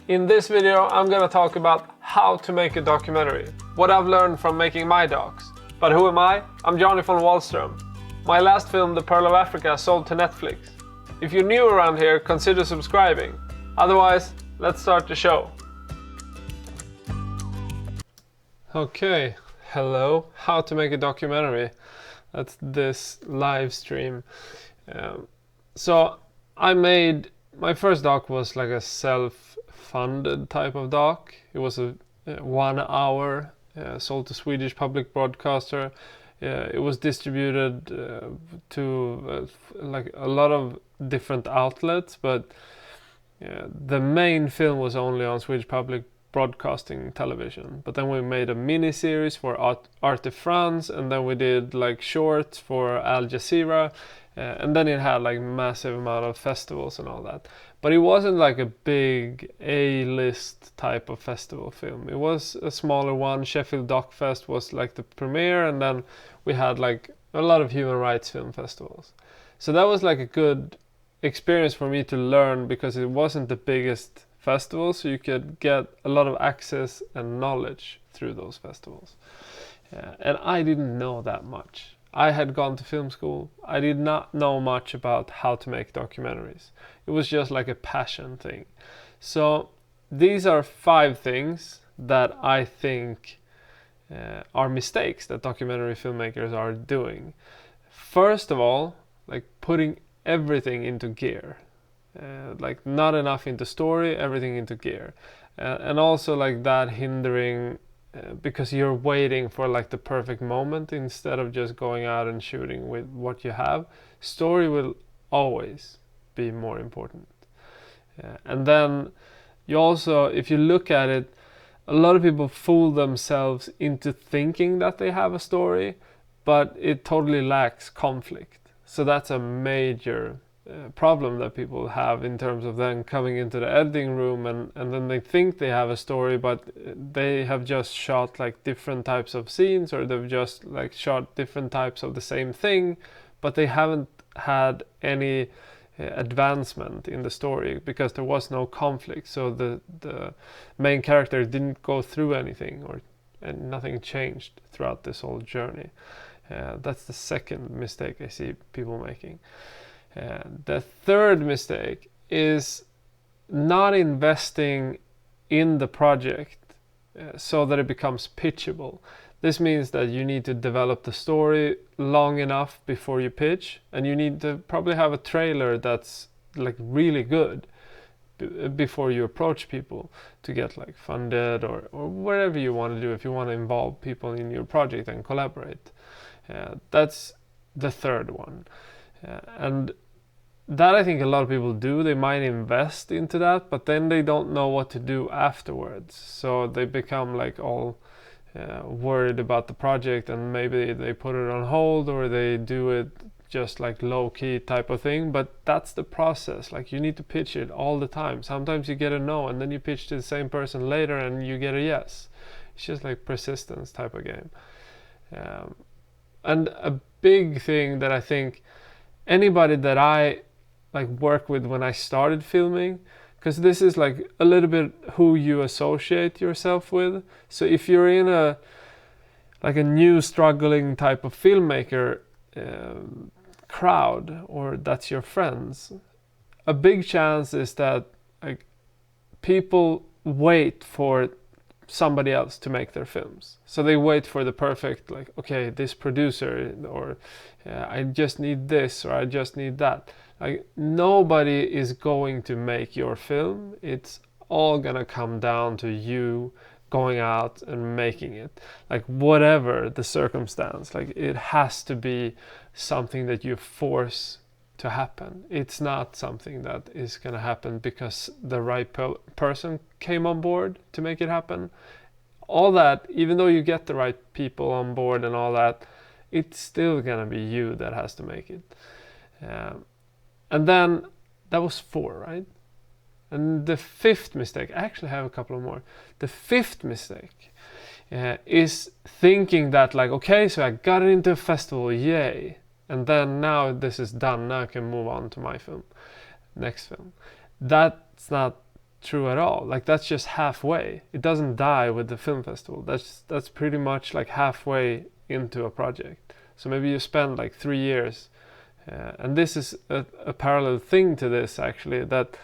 In this video, I'm gonna talk about how to make a documentary, what I've learned from making my docs. But who am I? I'm Jonny from Wallström. My last film, The Pearl of Africa, sold to Netflix. If you're new around here, consider subscribing. Otherwise, let's start the show. Okay, hello, how to make a documentary. That's this live stream. So I made, my first doc was like a self-funded type of doc. It was a 1 hour, sold to Swedish public broadcaster. It was distributed to like a lot of different outlets, but the main film was only on Swedish public broadcasting television. But then we made a mini series for Arte France, and then we did like shorts for Al Jazeera, and then it had like massive amount of festivals and all that. But it wasn't like a big A-list type of festival film. It was a smaller one. Sheffield Doc Fest was like the premiere, and then we had like a lot of human rights film festivals. So that was like a good experience for me to learn, because it wasn't the biggest festival, so you could get a lot of access and knowledge through those festivals. And I didn't know that much. I had gone to film school. I did not know much about how to make documentaries. It was just like a passion thing. So these are 5 things that I think are mistakes that documentary filmmakers are doing. First of all, like putting everything into gear. Like not enough into story, everything into gear. And also like that hindering because you're waiting for like the perfect moment instead of just going out and shooting with what you have. Story will always be more important. And then you also, if you look at it, a lot of people fool themselves into thinking that they have a story, but it totally lacks conflict. So that's a major problem that people have in terms of then coming into the editing room, and then they think they have a story, but they have just shot like different types of scenes, or they've just like shot different types of the same thing, but they haven't had any advancement in the story because there was no conflict. So the main character didn't go through anything, and nothing changed throughout this whole journey. That's the second mistake I see people making. The third mistake is not investing in the project so that it becomes pitchable. This means that you need to develop the story long enough before you pitch, and you need to probably have a trailer that's like really good before you approach people to get like funded or whatever you want to do, if you want to involve people in your project and collaborate. That's the third one. And that I think a lot of people do. They might invest into that, but then they don't know what to do afterwards. So they become like all worried about the project, and maybe they put it on hold, or they do it just like low-key type of thing. But that's the process. Like you need to pitch it all the time. Sometimes you get a no, and then you pitch to the same person later and you get a yes. It's just like persistence type of game. And a big thing that I think anybody that I like work with when I started filming, because this is like a little bit who you associate yourself with. So if you're in a like a new struggling type of filmmaker crowd, or that's your friends, a big chance is that like people wait for somebody else to make their films. So they wait for the perfect, like, okay, this producer, or I just need this, or I just need that. Like nobody is going to make your film. It's all gonna come down to you going out and making it. Like whatever the circumstance, like it has to be something that you force to happen. It's not something that is gonna happen because the right person came on board to make it happen. All that, even though you get the right people on board and all that, it's still gonna be you that has to make it. And then that was 4, right? And the 5th mistake, I actually have a couple of more. The 5th mistake is thinking that like, okay, so I got it into a festival, yay. And then now this is done, now I can move on to my film, next film. That's not true at all. Like that's just halfway. It doesn't die with the film festival. That's pretty much like halfway into a project. So maybe you spend like 3 years, and this is a parallel thing to this actually, that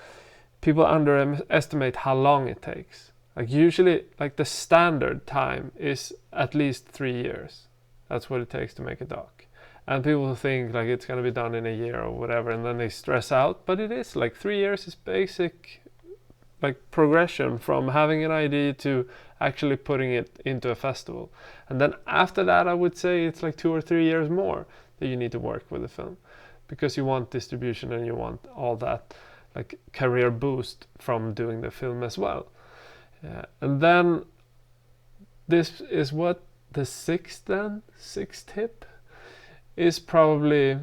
people underestimate how long it takes. Like usually, like the standard time is at least 3 years. That's what it takes to make a doc. And people think like it's gonna be done in a year or whatever, and then they stress out. But it is like 3 years is basic, like progression from having an idea to actually putting it into a festival. And then after that, I would say it's like 2 or 3 years more that you need to work with the film, because you want distribution and you want all that like career boost from doing the film as well. And then this is what the sixth tip is, probably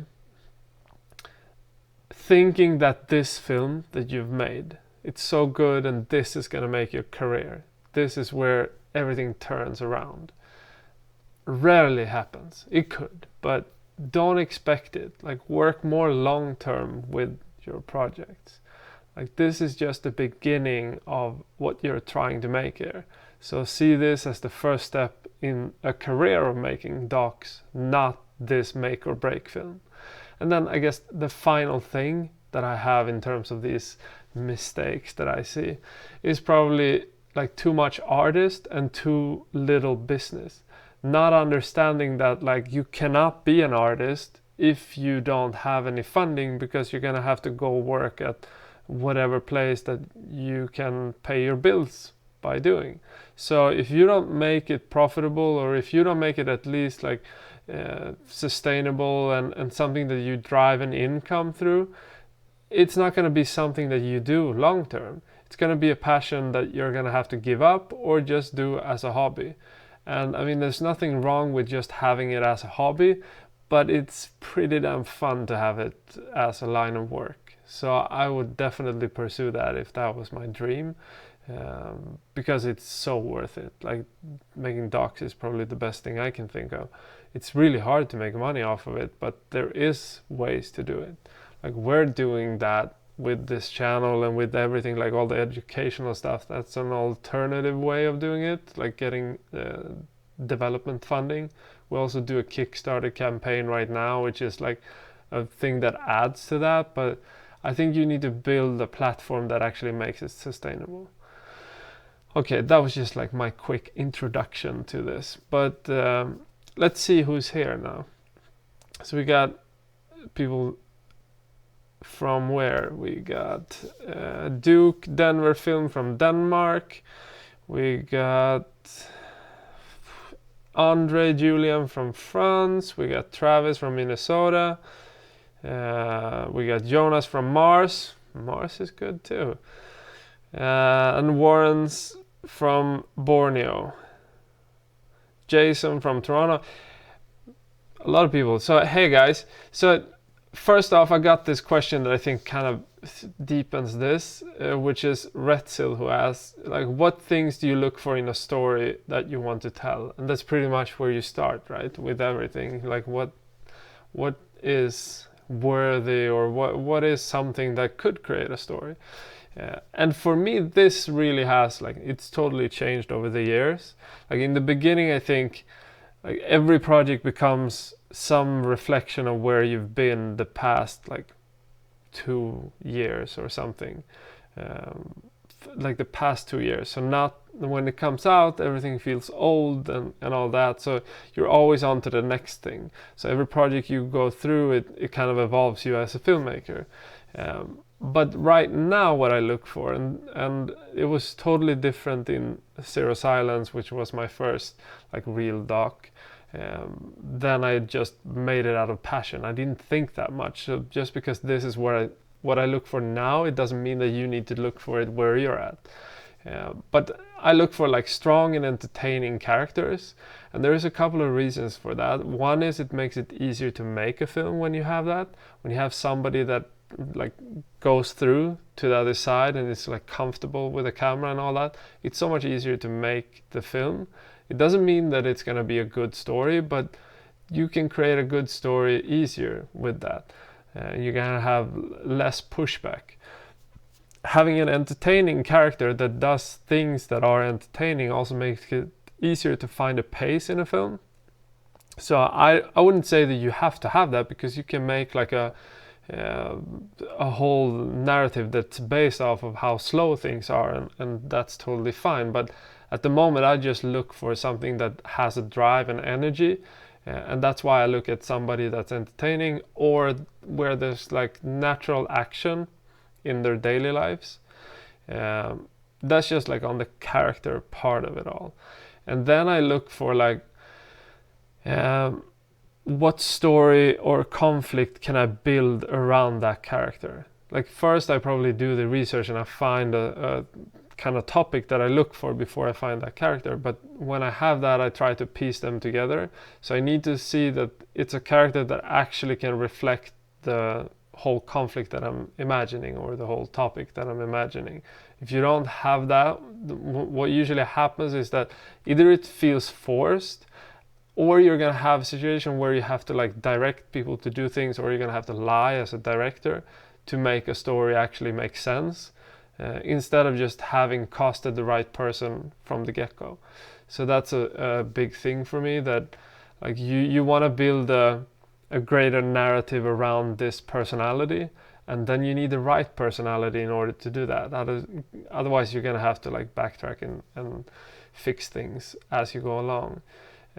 thinking that this film that you've made, it's so good and this is going to make your career. This is where everything turns around. Rarely happens. It could, but don't expect it. Like work more long term with your projects. Like this is just the beginning of what you're trying to make here. So see this as the first step in a career of making docs, not this make or break film. And then I guess the final thing that I have in terms of these mistakes that I see is probably like too much artist and too little business. Not understanding that like you cannot be an artist if you don't have any funding, because you're gonna have to go work at whatever place that you can pay your bills by doing. So if you don't make it profitable, or if you don't make it at least like sustainable and something that you drive an income through, it's not going to be something that you do long term. It's going to be a passion that you're going to have to give up or just do as a hobby. And I mean, there's nothing wrong with just having it as a hobby, but it's pretty damn fun to have it as a line of work. So I would definitely pursue that if that was my dream, because it's so worth it. Like making docs is probably the best thing I can think of. It's really hard to make money off of it, but there is ways to do it. Like we're doing that with this channel and with everything, like all the educational stuff. That's an alternative way of doing it, like getting development funding. We also do a Kickstarter campaign right now, which is like a thing that adds to that, but I think you need to build a platform that actually makes it sustainable. Okay, that was just like my quick introduction to this, but let's see who's here now. So we got people from where? We got Duke Denver Film from Denmark. We got Andre Julian from France. We got Travis from Minnesota. We got Jonas from Mars. Mars is good too. And Warren's from Borneo. Jason from Toronto. A lot of people. So hey guys. So first off, I got this question that I think kind of deepens this, which is Retsil, who asks, like, what things do you look for in a story that you want to tell? And that's pretty much where you start, right? With everything. Like what is worthy, or what is something that could create a story? And for me, this really has, like, it's totally changed over the years. Like in the beginning, I think like every project becomes some reflection of where you've been the past like 2 years or something, like the past 2 years. So not when it comes out, everything feels old and all that. So you're always on to the next thing. So every project you go through, it kind of evolves you as a filmmaker. But right now what I look for, and it was totally different in Zero Silence, which was my first like real doc. Then I just made it out of passion. I didn't think that much. So just because this is what I look for now, it doesn't mean that you need to look for it where you're at. But I look for like strong and entertaining characters, and there is a couple of reasons for that. One is it makes it easier to make a film when you have that. When you have somebody that like goes through to the other side and is like comfortable with the camera and all that, it's so much easier to make the film. It doesn't mean that it's going to be a good story, but you can create a good story easier with that. You're going to have less pushback. having an entertaining character that does things that are entertaining also makes it easier to find a pace in a film. So I wouldn't say that you have to have that, because you can make like a whole narrative that's based off of how slow things are, and that's totally fine. But at the moment I just look for something that has a drive and energy, and that's why I look at somebody that's entertaining, or where there's like natural action in their daily lives. That's just like on the character part of it all. And then I look for like what story or conflict can I build around that character. Like first I probably do the research and I find a kind of topic that I look for before I find that character. But when I have that, I try to piece them together. So I need to see that it's a character that actually can reflect the whole conflict that I'm imagining, or the whole topic that I'm imagining. If you don't have that, what usually happens is that either it feels forced, or you're gonna have a situation where you have to like direct people to do things, or you're gonna have to lie as a director to make a story actually make sense, instead of just having casted the right person from the get-go. So that's a big thing for me, that like you want to build a greater narrative around this personality, and then you need the right personality in order to do that. Otherwise you're gonna have to like backtrack and fix things as you go along.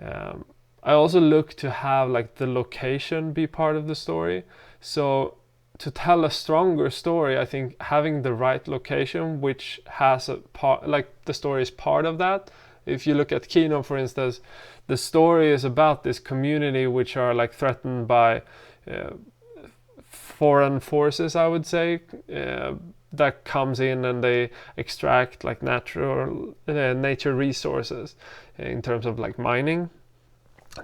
I also look to have like the location be part of the story. So to tell a stronger story, I think having the right location, which has a part, like the story is part of that. If you look at Kino, for instance, the story is about this community which are like threatened by foreign forces, I would say, that comes in and they extract like nature resources in terms of like mining.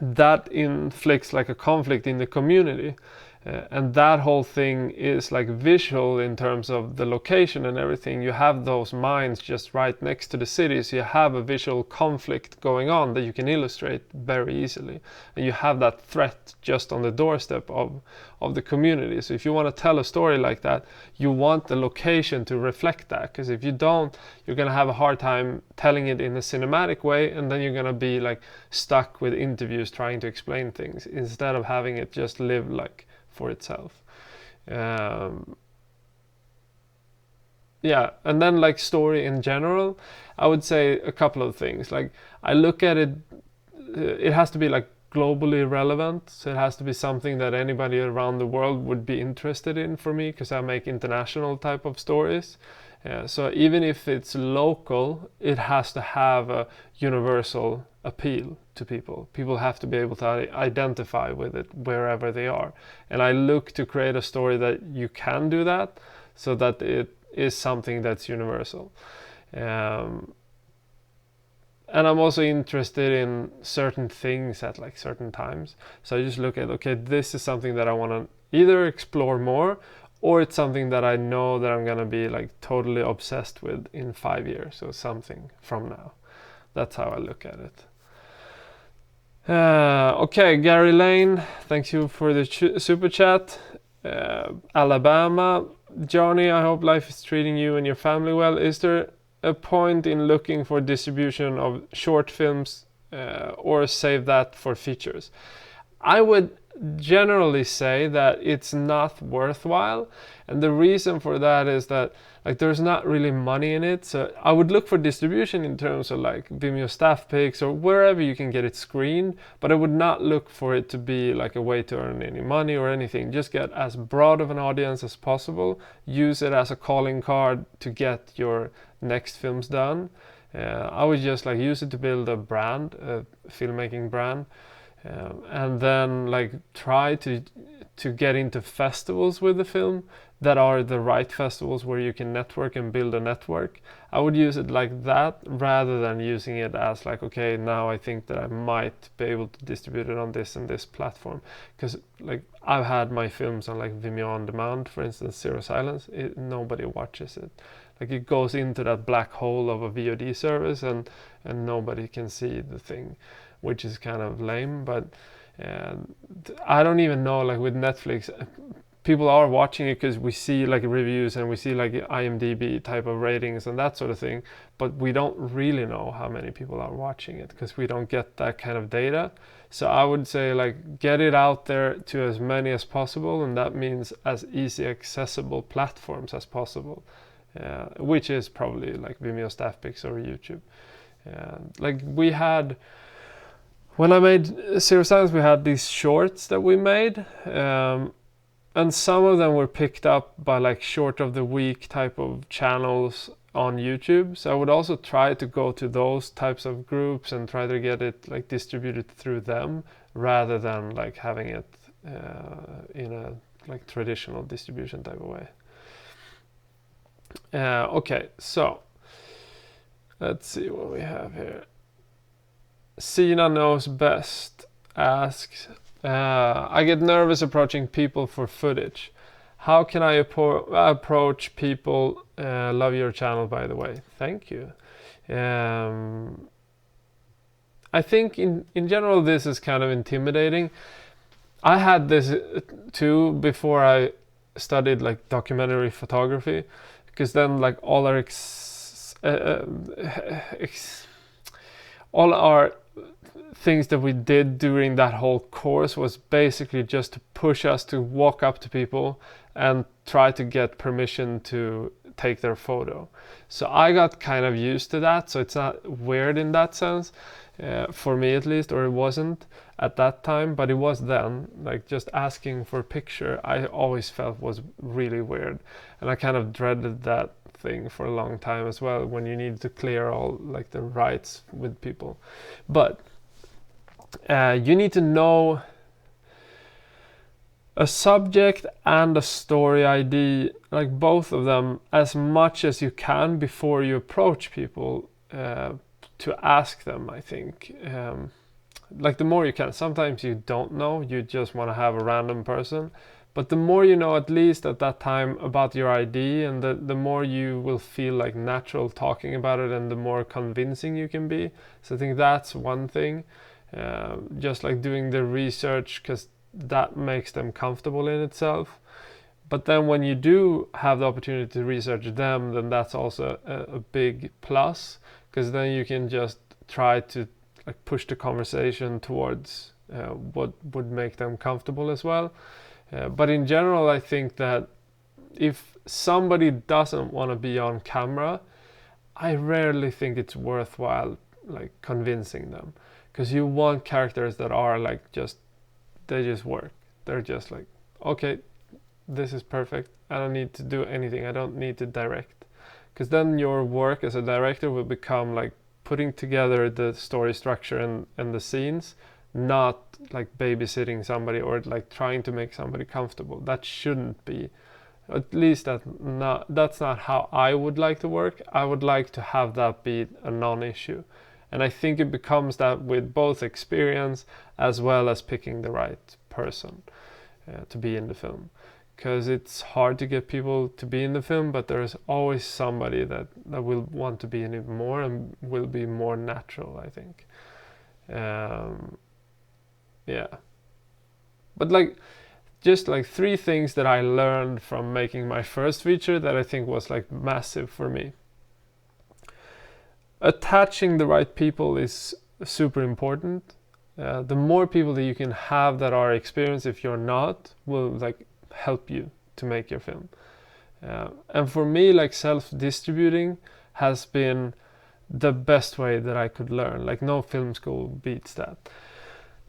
That inflicts like a conflict in the community, and that whole thing is like visual in terms of the location and everything. You have those mines just right next to the city, so you have a visual conflict going on that you can illustrate very easily, and you have that threat just on the doorstep of the community. So if you want to tell a story like that, you want the location to reflect that, because if you don't, you're going to have a hard time telling it in a cinematic way, and then you're going to be like stuck with interviews trying to explain things instead of having it just live like for itself. Yeah, and then like story in general, I would say a couple of things. Like I look at it, it has to be like globally relevant, so it has to be something that anybody around the world would be interested in for me, because I make international type of stories. So even if it's local, it has to have a universal appeal to people. People have to be able to identify with it wherever they are. And I look to create a story that you can do that, so that it is something that's universal. And I'm also interested in certain things at like certain times. So I just look at, okay, this is something that I want to either explore more, or it's something that I know that I'm gonna be like totally obsessed with in 5 years or something from now. That's how I look at it. Okay, Gary Lane, thank you for the super chat. Alabama, Jonny, I hope life is treating you and your family well. Is there a point in looking for distribution of short films, or save that for features? I would generally say that it's not worthwhile, and the reason for that is that like there's not really money in it. So I would look for distribution in terms of like Vimeo staff picks or wherever you can get it screened, but I would not look for it to be like a way to earn any money or anything. Just get as broad of an audience as possible, use it as a calling card to get your next films done. I would just like use it to build a brand, a filmmaking brand. And then like try to get into festivals with the film that are the right festivals where you can network and build a network. I would use it like that rather than using it as like, okay, now I think that I might be able to distribute it on this and this platform. Because like I've had my films on like Vimeo on demand, for instance, Zero Silence, nobody watches it. Like it goes into that black hole of a VOD service, and nobody can see the thing, which is kind of lame. But I don't even know, like with Netflix, people are watching it because we see like reviews and we see like IMDb type of ratings and that sort of thing, but we don't really know how many people are watching it because we don't get that kind of data. So I would say like get it out there to as many as possible, and that means as easy accessible platforms as possible, which is probably like Vimeo Staff Picks or YouTube. Like we had, when I made Zero Science, we had these shorts that we made, and some of them were picked up by like short of the week type of channels on YouTube. So I would also try to go to those types of groups and try to get it like distributed through them rather than like having it in a like traditional distribution type of way. Okay, so let's see what we have here. Sina Knows Best asks, I get nervous approaching people for footage. How can I approach people? Love your channel, by the way. Thank you. I think in general this is kind of intimidating. I had this too before I studied like documentary photography, because then like all our things that we did during that whole course was basically just to push us to walk up to people and try to get permission to take their photo. So I got kind of used to that, so it's not weird in that sense, for me at least, or it wasn't at that time, but it was then. Like just asking for a picture, I always felt was really weird, and I kind of dreaded that thing for a long time as well, when you need to clear all like the rights with people. But you need to know a subject and a story ID, like both of them, as much as you can before you approach people to ask them, I think. Like the more you can. Sometimes you don't know, you just want to have a random person. But the more you know, at least at that time, about your ID, and the more you will feel like natural talking about it, and the more convincing you can be. So I think that's one thing. Just like doing the research, because that makes them comfortable in itself. But then when you do have the opportunity to research them, then that's also a big plus, because then you can just try to like push the conversation towards what would make them comfortable as well. But in general, I think that if somebody doesn't want to be on camera, I rarely think it's worthwhile like convincing them, because you want characters that are like they just work. They're just like, okay, this is perfect. I don't need to do anything. I don't need to direct, because then your work as a director will become like putting together the story structure and the scenes, not like babysitting somebody or like trying to make somebody comfortable. That shouldn't be. At least that's not how I would like to work. I would like to have that be a non-issue. And I think it becomes that with both experience as well as picking the right person to be in the film. Because it's hard to get people to be in the film, but there's always somebody that will want to be in it more and will be more natural, I think. Yeah. But like, just like 3 things that I learned from making my first feature that I think was like massive for me. Attaching the right people is super important. The more people that you can have that are experienced, if you're not, will like help you to make your film. And for me, like self-distributing has been the best way that I could learn. Like no film school beats that.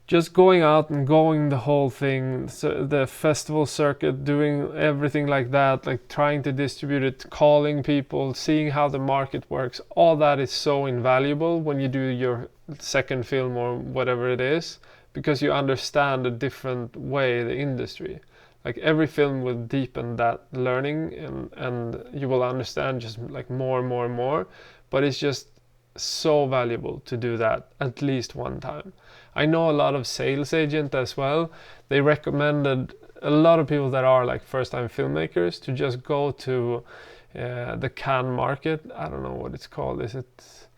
Just going out and going the whole thing, so the festival circuit, doing everything like that, like trying to distribute it, calling people, seeing how the market works, all that is so invaluable when you do your second film or whatever it is, because you understand a different way the industry. Like every film will deepen that learning, and you will understand just like more and more and more, but it's just so valuable to do that at least one time. I know a lot of sales agents as well. They recommended a lot of people that are like first-time filmmakers to just go to the Cannes market. I don't know what it's called. Is it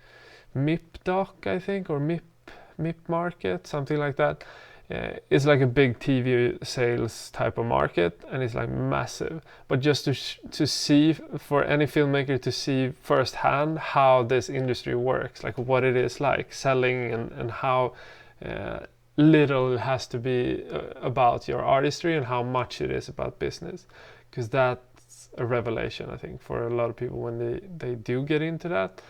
MIP Doc, I think, or MIP Market, something like that. it's like a big TV sales type of market, and it's like massive. But just to see, for any filmmaker to see firsthand how this industry works, like what it is like selling, and how little it has to be about your artistry and how much it is about business, because that's a revelation, I think, for a lot of people when they do get into that.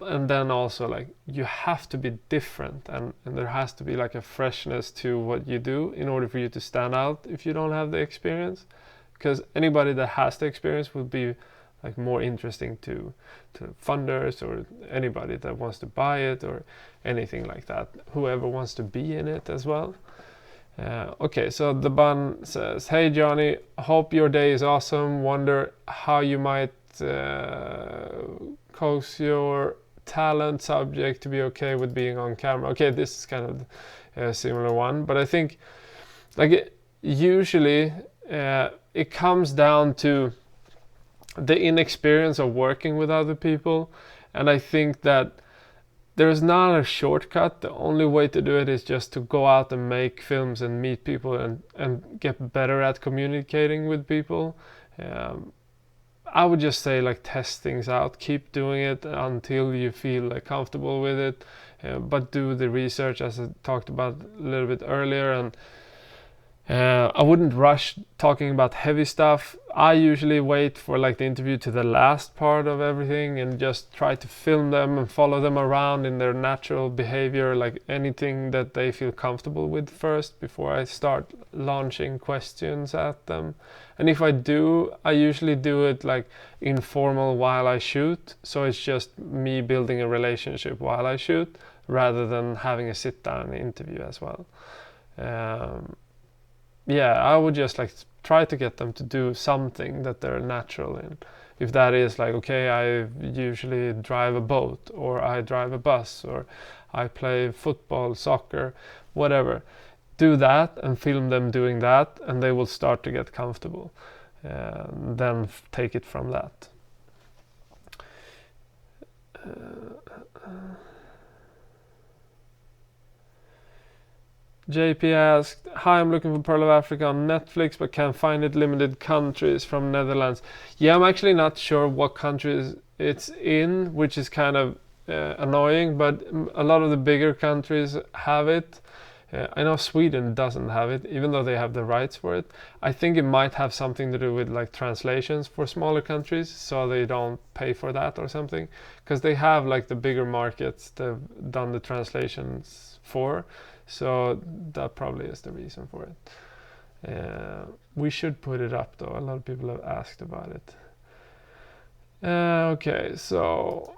And then also, like, you have to be different, and there has to be like a freshness to what you do in order for you to stand out if you don't have the experience, because anybody that has the experience will be like more interesting to funders or anybody that wants to buy it or anything like that, whoever wants to be in it as well. Okay, so the bun says, "Hey Jonny, hope your day is awesome. Wonder how you might coax your talent subject to be okay with being on camera." Okay, this is kind of a similar one, but I think like usually it comes down to the inexperience of working with other people, and I think that there's not a shortcut. The only way to do it is just to go out and make films and meet people and get better at communicating with people. I would just say, like, test things out, keep doing it until you feel like comfortable with it, but do the research as I talked about a little bit earlier. And I wouldn't rush talking about heavy stuff. I usually wait for like the interview to the last part of everything and just try to film them and follow them around in their natural behavior, like anything that they feel comfortable with first before I start launching questions at them. And if I do, I usually do it like informal while I shoot, so it's just me building a relationship while I shoot rather than having a sit down interview as well. Yeah, I would just like try to get them to do something that they're natural in. If that is like, okay, I usually drive a boat, or I drive a bus, or I play football, soccer, whatever. Do that and film them doing that, and they will start to get comfortable. Then take it from that. JP asked, "Hi, I'm looking for Pearl of Africa on Netflix, but can't find it. Limited countries from Netherlands." Yeah, I'm actually not sure what countries it's in, which is kind of annoying, but a lot of the bigger countries have it. I know Sweden doesn't have it, even though they have the rights for it. I think it might have something to do with like translations for smaller countries, so they don't pay for that or something, because they have like the bigger markets they've done the translations for. So that probably is the reason for it. We should put it up though. A lot of people have asked about it. Okay, so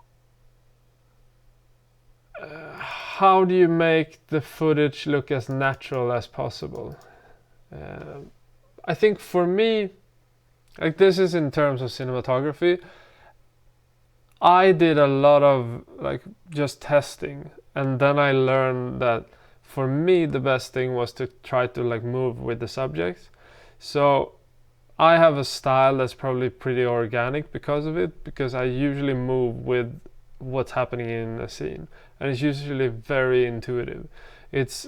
how do you make the footage look as natural as possible? I think for me, like, this is in terms of cinematography, I did a lot of like just testing, and then I learned that for me the best thing was to try to like move with the subject. So I have a style that's probably pretty organic because of it, because I usually move with what's happening in a scene, and it's usually very intuitive. It's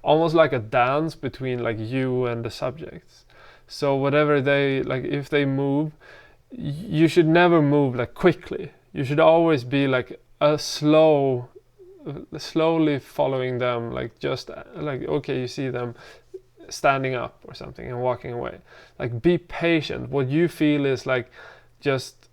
almost like a dance between like you and the subjects. So whatever they like, if they move, you should never move like quickly. You should always be like a slowly following them, like just like, okay, you see them standing up or something and walking away. Like, be patient. What you feel is like just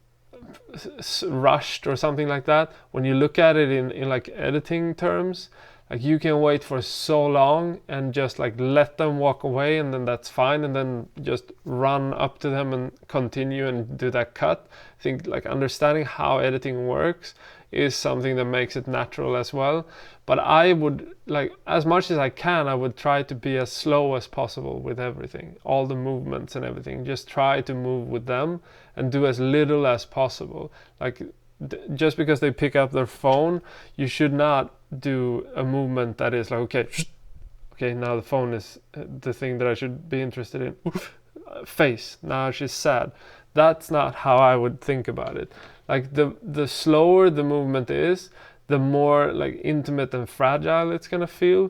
rushed or something like that. When you look at it in like editing terms, like you can wait for so long and just like let them walk away, and then that's fine, and then just run up to them and continue and do that cut. I think like understanding how editing works is something that makes it natural as well. But I would, like, as much as I can, I would try to be as slow as possible with everything, all the movements and everything. Just try to move with them and do as little as possible. Like, just because they pick up their phone, you should not do a movement that is like, okay, now the phone is the thing that I should be interested in. Face, now she's sad. That's not how I would think about it. Like, the slower the movement is, the more like intimate and fragile it's gonna feel.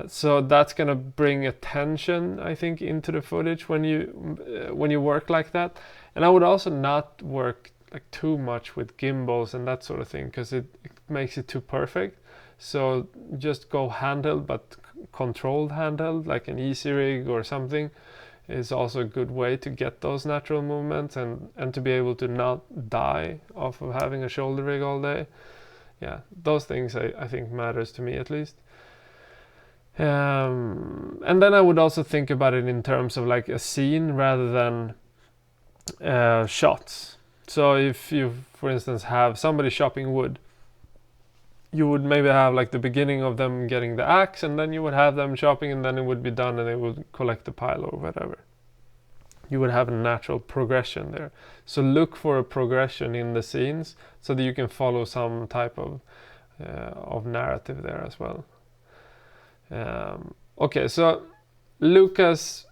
So that's gonna bring attention, I think, into the footage when you work like that. And I would also not work like too much with gimbals and that sort of thing, because it makes it too perfect. So just go handheld, but controlled handheld, like an easy rig or something, is also a good way to get those natural movements and to be able to not die off of having a shoulder rig all day. Yeah, those things I think matters to me, at least. And then I would also think about it in terms of like a scene rather than shots. So if you, for instance, have somebody chopping wood, you would maybe have like the beginning of them getting the axe, and then you would have them chopping, and then it would be done, and they would collect the pile or whatever. You would have a natural progression there. So look for a progression in the scenes so that you can follow some type of narrative there as well. Okay, so Lucas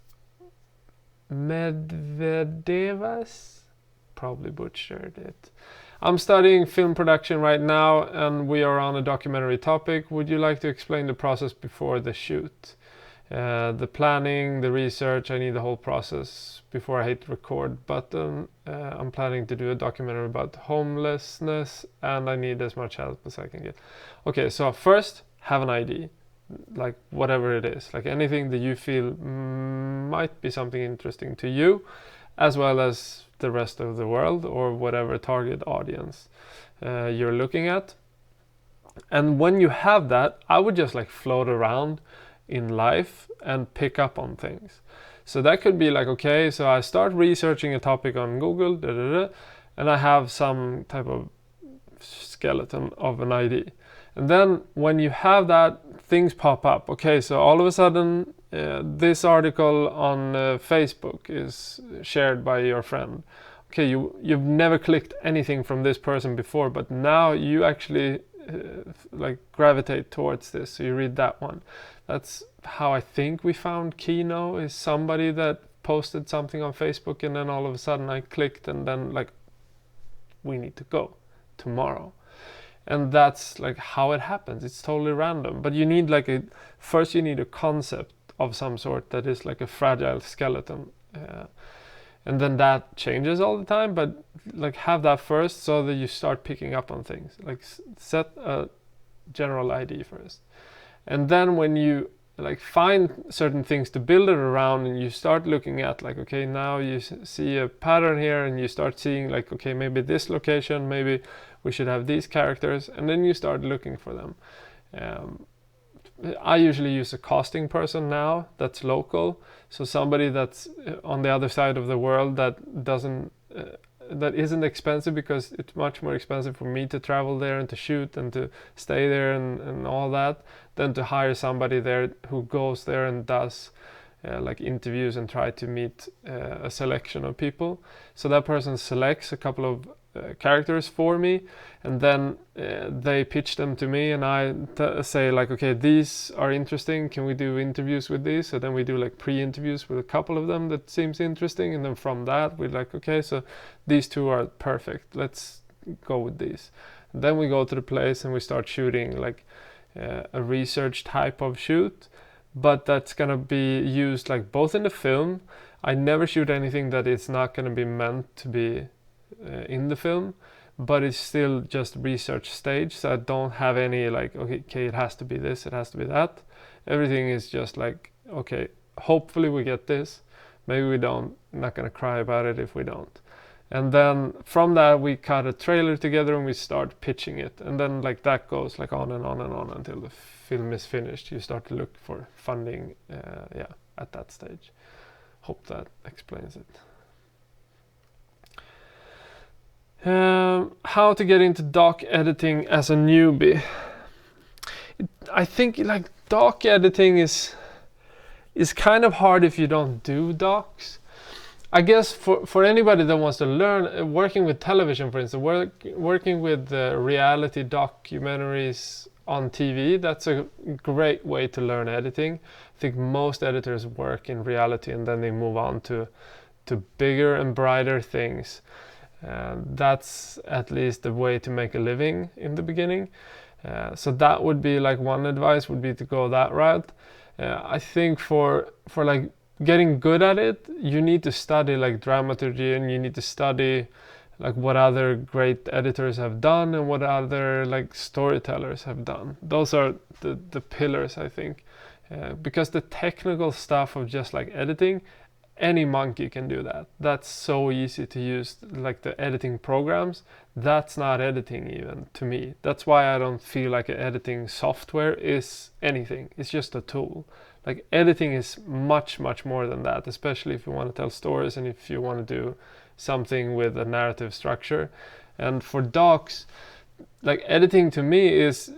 Medvedevas, probably butchered it. I'm studying film production right now, and we are on a documentary topic. Would you like to explain the process before the shoot? The planning, the research, I need the whole process before I hit record button. I'm planning to do a documentary about homelessness, and I need as much help as I can get. Okay, so first, have an idea. Like whatever it is, like anything that you feel might be something interesting to you, as well as the rest of the world, or whatever target audience you're looking at. And when you have that, I would just like float around in life and pick up on things. So that could be like, okay, so I start researching a topic on Google, and I have some type of skeleton of an idea. And then when you have that, things pop up. Okay, so all of a sudden this article on Facebook is shared by your friend. Okay, you've never clicked anything from this person before, but now you actually like gravitate towards this, so you read that one. That's how I think we found Kino, is somebody that posted something on Facebook, and then all of a sudden I clicked, and then like, we need to go tomorrow. And that's like how it happens. It's totally random, but you need like first you need a concept of some sort that is like a fragile skeleton, and then that changes all the time, but like have that first so that you start picking up on things. Like set a general idea first, and then when you like find certain things to build it around, and you start looking at like, okay, now you see a pattern here, and you start seeing like, okay, maybe this location, maybe we should have these characters, and then you start looking for them. I usually use a casting person now that's local, so somebody that's on the other side of the world that doesn't that isn't expensive, because it's much more expensive for me to travel there and to shoot and to stay there and all that, than to hire somebody there who goes there and does like interviews and try to meet a selection of people. So that person selects a couple of characters for me, and then they pitch them to me, and I say like, okay, these are interesting, can we do interviews with these? So then we do like pre-interviews with a couple of them that seems interesting, and then from that we're like, okay, so these two are perfect, let's go with these. And then we go to the place and we start shooting like a research type of shoot, but that's gonna be used like both in the film. I never shoot anything that is not gonna be meant to be in the film, but it's still just research stage, so I don't have any like, okay, it has to be this, it has to be that. Everything is just like, okay, hopefully we get this, maybe we don't, I'm not gonna cry about it if we don't. And then from that we cut a trailer together and we start pitching it, and then like that goes like on and on and on until the film is finished. You start to look for funding at that stage. Hope that explains it. How to get into doc editing as a newbie. I think like doc editing is kind of hard if you don't do docs. I guess for anybody that wants to learn, working with television, for instance, working with reality documentaries on TV, that's a great way to learn editing. I think most editors work in reality and then they move on to bigger and brighter things. That's at least the way to make a living in the beginning. So that would be like one advice, would be to go that route. I think for like getting good at it, you need to study like dramaturgy, and you need to study like what other great editors have done and what other like storytellers have done. Those are the pillars, I think, because the technical stuff of just like editing, any monkey can do that. That's so easy to use, like the editing programs. That's not editing even to me. That's why I don't feel like editing software is anything. It's just a tool. Like editing is much more than that, especially if you want to tell stories and if you want to do something with a narrative structure. And for docs, like editing to me is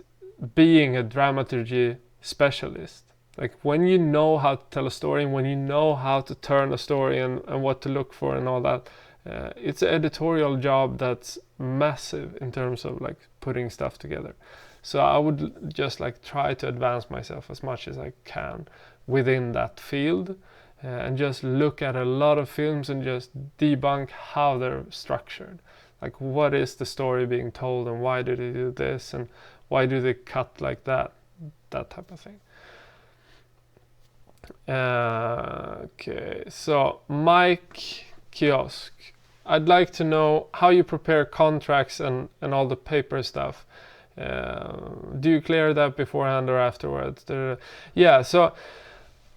being a dramaturgy specialist. Like when you know how to tell a story, and when you know how to turn a story and what to look for and all that, it's an editorial job that's massive in terms of like putting stuff together. So I would just like try to advance myself as much as I can within that field, and just look at a lot of films and just debunk how they're structured. Like what is the story being told, and why do they do this, and why do they cut like that type of thing. Okay, so Mike Kiosk, I'd like to know how you prepare contracts and all the paper stuff. Do you clear that beforehand or afterwards? Yeah, so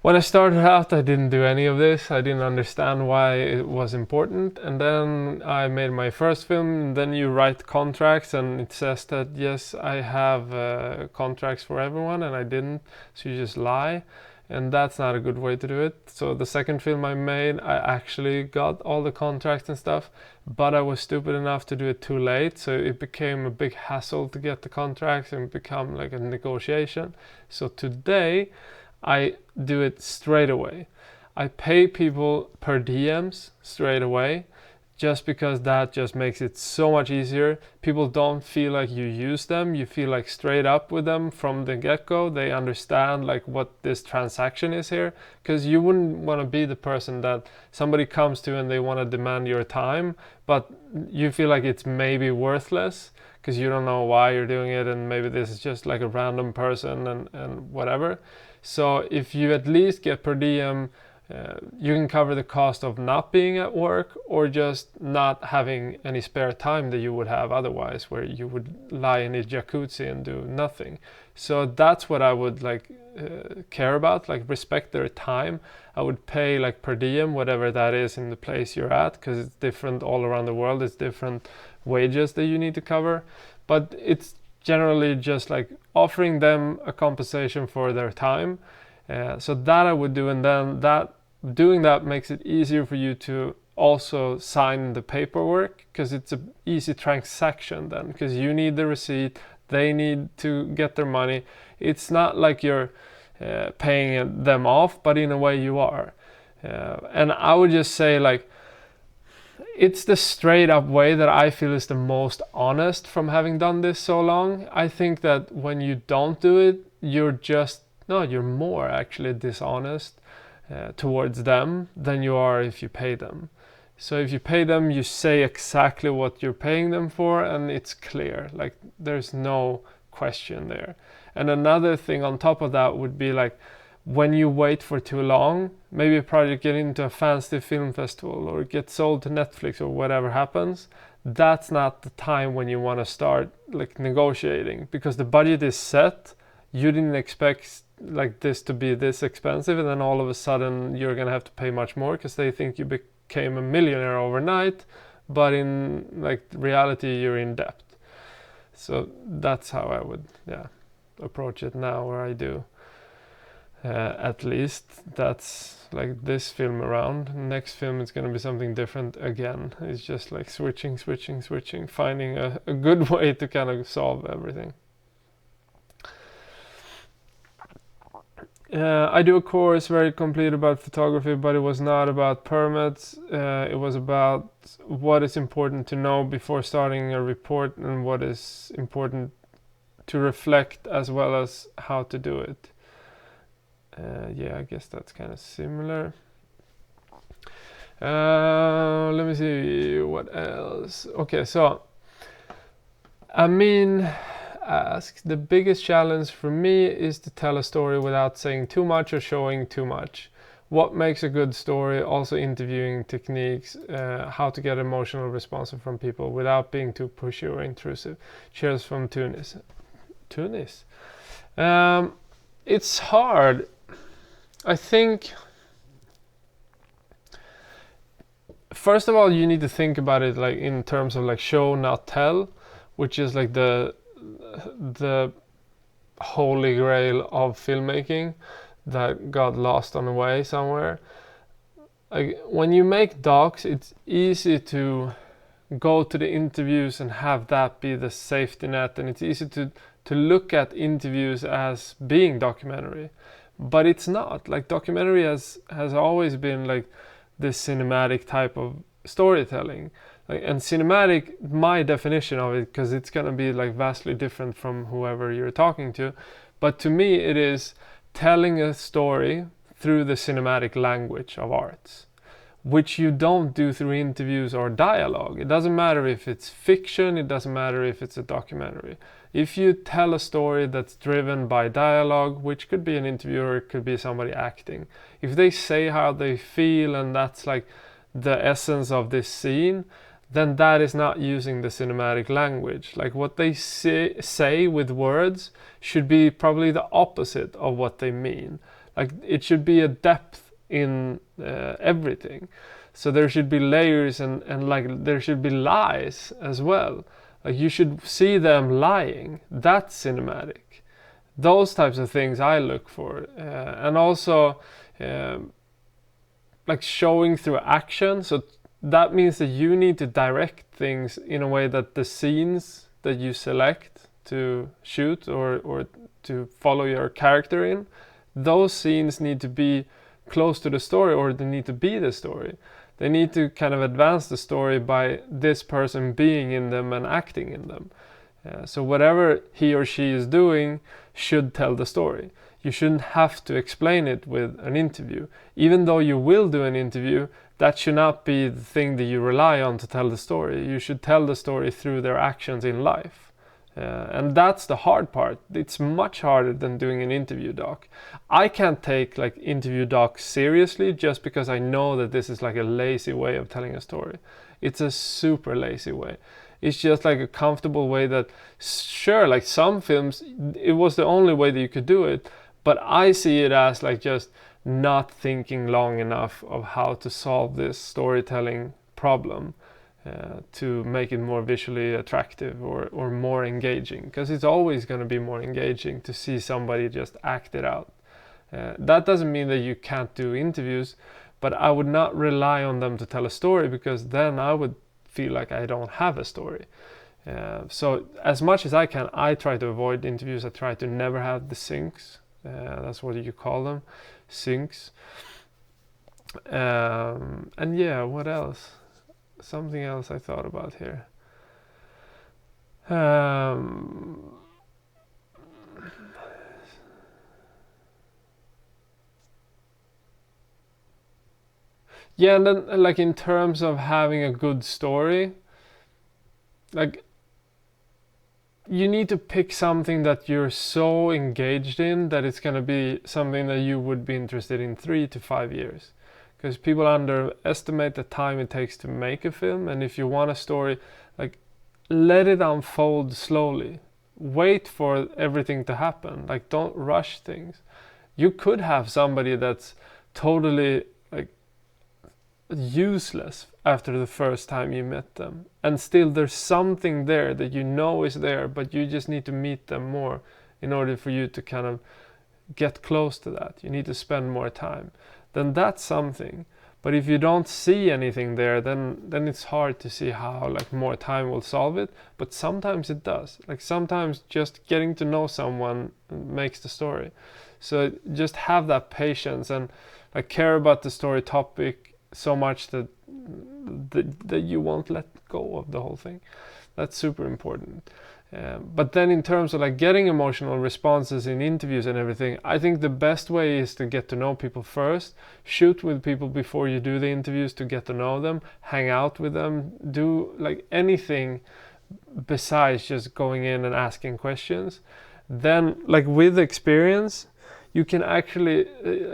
when I started out, I didn't do any of this. I didn't understand why it was important. And then I made my first film. And then you write contracts, and it says that, yes, I have contracts for everyone, and I didn't. So you just lie. And that's not a good way to do it. So the second film I made, I actually got all the contracts and stuff, but I was stupid enough to do it too late. So it became a big hassle to get the contracts and become like a negotiation. So today, I do it straight away. I pay people per DMs straight away, just because that just makes it so much easier. People don't feel like you use them. You feel like straight up with them from the get-go. They understand like what this transaction is here, because you wouldn't want to be the person that somebody comes to and they want to demand your time, but you feel like it's maybe worthless because you don't know why you're doing it, and maybe this is just like a random person and whatever. So if you at least get per diem, you can cover the cost of not being at work, or just not having any spare time that you would have otherwise, where you would lie in a jacuzzi and do nothing. So that's what I would like care about, like respect their time. I would pay like per diem, whatever that is in the place you're at, because it's different all around the world. It's different wages that you need to cover, but it's generally just like offering them a compensation for their time. So that I would do, and then doing that makes it easier for you to also sign the paperwork, because it's an easy transaction then, because you need the receipt, they need to get their money. It's not like you're paying them off, but in a way you are. And I would just say like, it's the straight up way that I feel is the most honest from having done this so long. I think that when you don't do it, you're more actually dishonest towards them than you are if you pay them. So if you pay them, you say exactly what you're paying them for, and it's clear, like there's no question there. And another thing on top of that would be like, when you wait for too long, maybe a project get into a fancy film festival or get sold to Netflix or whatever happens, that's not the time when you want to start like negotiating, because the budget is set. You didn't expect like this to be this expensive, and then all of a sudden you're gonna have to pay much more because they think you became a millionaire overnight, but in like reality you're in debt. So that's how I would approach it now, or I do. At least that's like this film around. Next film is going to be something different again. It's just like switching, finding a good way to kind of solve everything. I do a course very complete about photography, but it was not about permits. It was about what is important to know before starting a report, and what is important to reflect, as well as how to do it. I guess that's kind of similar. Let me see what else. Okay, so I mean, asked, the biggest challenge for me is to tell a story without saying too much or showing too much. What makes a good story? Also interviewing techniques, how to get emotional response from people without being too pushy or intrusive. Cheers from Tunis. Tunis? It's hard. I think, first of all, you need to think about it like in terms of like show, not tell, which is like the holy grail of filmmaking that got lost on the way somewhere. Like when you make docs, it's easy to go to the interviews and have that be the safety net, and it's easy to look at interviews as being documentary, but it's not. Like documentary has always been like this cinematic type of storytelling. Like, and cinematic, my definition of it, because it's gonna be like vastly different from whoever you're talking to, but to me it is telling a story through the cinematic language of arts, which you don't do through interviews or dialogue. It doesn't matter if it's fiction, it doesn't matter if it's a documentary. If you tell a story that's driven by dialogue, which could be an interview or it could be somebody acting, if they say how they feel and that's like the essence of this scene, then that is not using the cinematic language. Like what they say with words should be probably the opposite of what they mean. Like it should be a depth in everything. So there should be layers and like there should be lies as well. Like you should see them lying. That's cinematic. Those types of things I look for. And also like showing through action. So that means that you need to direct things in a way that the scenes that you select to shoot or to follow your character in, those scenes need to be close to the story, or they need to be the story. They need to kind of advance the story by this person being in them and acting in them. So whatever he or she is doing should tell the story. You shouldn't have to explain it with an interview. Even though you will do an interview, that should not be the thing that you rely on to tell the story. You should tell the story through their actions in life. And that's the hard part. It's much harder than doing an interview doc. I can't take like interview docs seriously just because I know that this is like a lazy way of telling a story. It's a super lazy way. It's just like a comfortable way that, sure, like some films, it was the only way that you could do it. But I see it as like just not thinking long enough of how to solve this storytelling problem to make it more visually attractive or more engaging, because it's always going to be more engaging to see somebody just act it out. That doesn't mean that you can't do interviews, but I would not rely on them to tell a story, because then I would feel like I don't have a story. So as much as I can, I try to avoid interviews. I try to never have the syncs. That's what you call them, syncs. And yeah, what else? Something else I thought about here. Yeah, and then like in terms of having a good story, like you need to pick something that you're so engaged in that it's going to be something that you would be interested in 3 to 5 years. Because people underestimate the time it takes to make a film, and if you want a story, like let it unfold slowly. Wait for everything to happen. Like don't rush things. You could have somebody that's totally like useless after the first time you met them, and still there's something there that you know is there, but you just need to meet them more in order for you to kind of get close to that. You need to spend more time. Then that's something. But if you don't see anything there, then it's hard to see how like more time will solve it. But sometimes it does. Like sometimes just getting to know someone makes the story. So just have that patience and like care about the story topic so much that you won't let go of the whole thing. That's super important. But then in terms of like getting emotional responses in interviews and everything, I think the best way is to get to know people first. Shoot with people before you do the interviews to get to know them. Hang out with them. Do like anything besides just going in and asking questions. Then like with experience, you can actually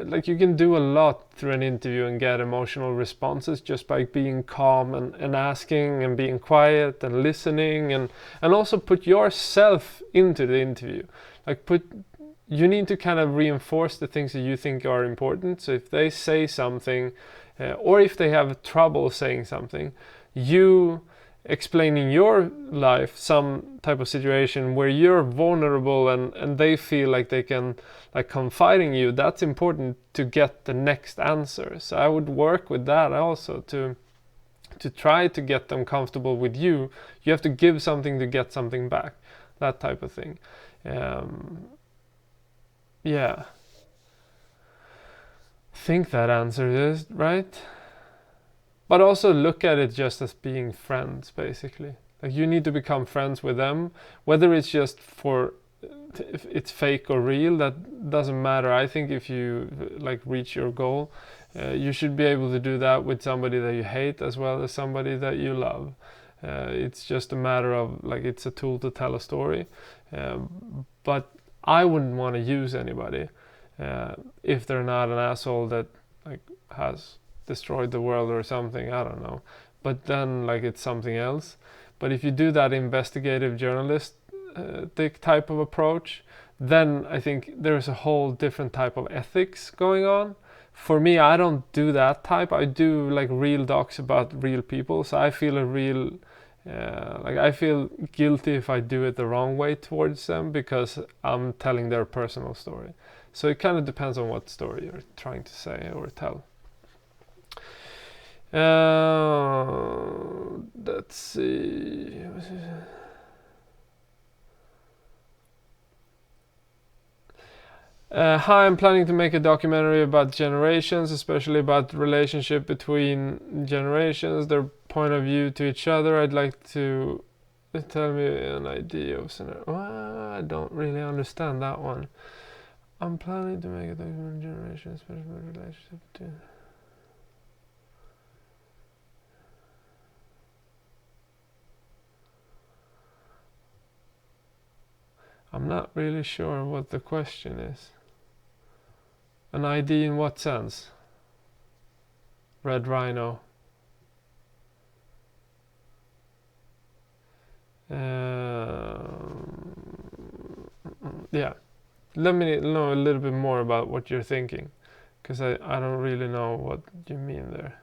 like you can do a lot through an interview and get emotional responses just by being calm and asking and being quiet and listening, and also put yourself into the interview. Like you need to kind of reinforce the things that you think are important. So if they say something or if they have trouble saying something, you explaining your life, some type of situation where you're vulnerable and they feel like they can like confide in you, that's important to get the next answer. So I would work with that also to try to get them comfortable with you. You have to give something to get something back, that type of thing. Yeah, I think that answers it, right? But also look at it just as being friends, basically. Like you need to become friends with them, whether it's just for if it's fake or real, that doesn't matter. I think if you like reach your goal, you should be able to do that with somebody that you hate as well as somebody that you love. It's just a matter of like it's a tool to tell a story. But I wouldn't want to use anybody if they're not an asshole that like has destroyed the world or something, I don't know. But then like it's something else. But if you do that investigative journalistic type of approach, then I think there's a whole different type of ethics going on. For me, I don't do that type. I do like real docs about real people. So I feel like I feel guilty if I do it the wrong way towards them because I'm telling their personal story. So it kind of depends on what story you're trying to say or tell. Let's see. Hi, I'm planning to make a documentary about generations, especially about the relationship between generations, their point of view to each other. I'd like to tell me an idea of scenario. Well, I don't really understand that one. I'm planning to make a documentary on generations, especially about the relationship to... I'm not really sure what the question is. An ID in what sense? Red Rhino. Yeah. Let me know a little bit more about what you're thinking, because I don't really know what you mean there.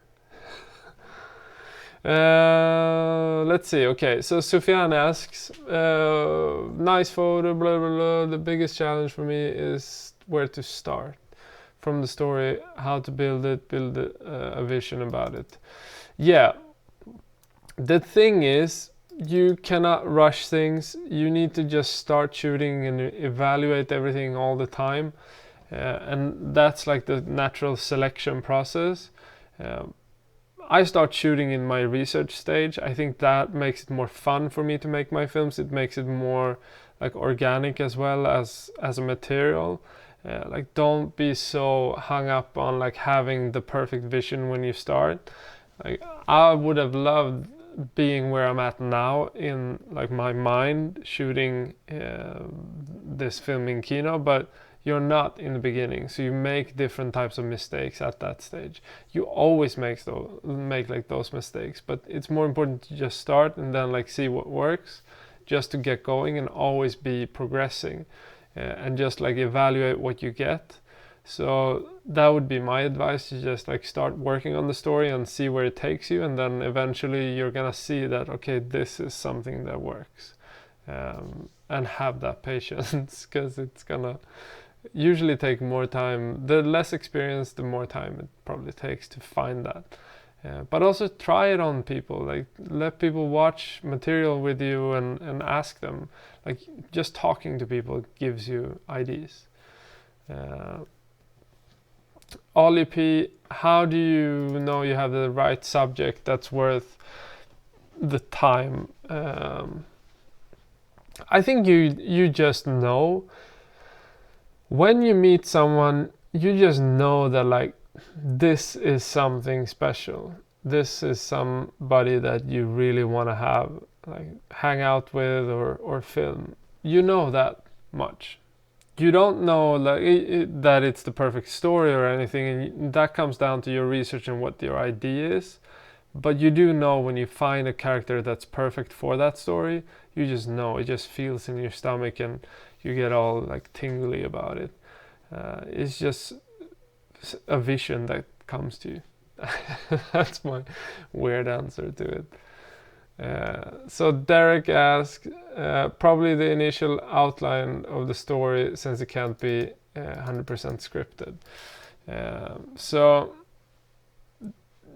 Let's see. Okay, so Sufyan asks, nice photo, blah blah blah. The biggest challenge for me is where to start from the story, how to build a vision about it. Yeah, the thing is, you cannot rush things. You need to just start shooting and evaluate everything all the time, and that's like the natural selection process. I start shooting in my research stage. I think that makes it more fun for me to make my films. It makes it more like organic as well as a material. Like don't be so hung up on like having the perfect vision when you start. Like I would have loved being where I'm at now in like my mind shooting this film in Kino, but you're not in the beginning, so you make different types of mistakes at that stage. You always make like those mistakes, but it's more important to just start and then like see what works, just to get going and always be progressing, and just like evaluate what you get. So that would be my advice, to just like start working on the story and see where it takes you, and then eventually you're gonna see that okay, this is something that works, and have that patience because it's gonna usually take more time. The less experience, the more time it probably takes to find that. But also try it on people, like let people watch material with you and ask them. Like just talking to people gives you ideas. Ollie P, how do you know you have the right subject that's worth the time? I think you just know. When you meet someone, you just know that like this is something special. This is somebody that you really want to have like hang out with or film, you know that much. You don't know like that it's the perfect story or anything, and that comes down to your research and what your idea is. But you do know when you find a character that's perfect for that story, you just know, it just feels in your stomach and you get all like tingly about it. It's just a vision that comes to you. That's my weird answer to it. So Derek asked, probably the initial outline of the story, since it can't be 100% scripted. So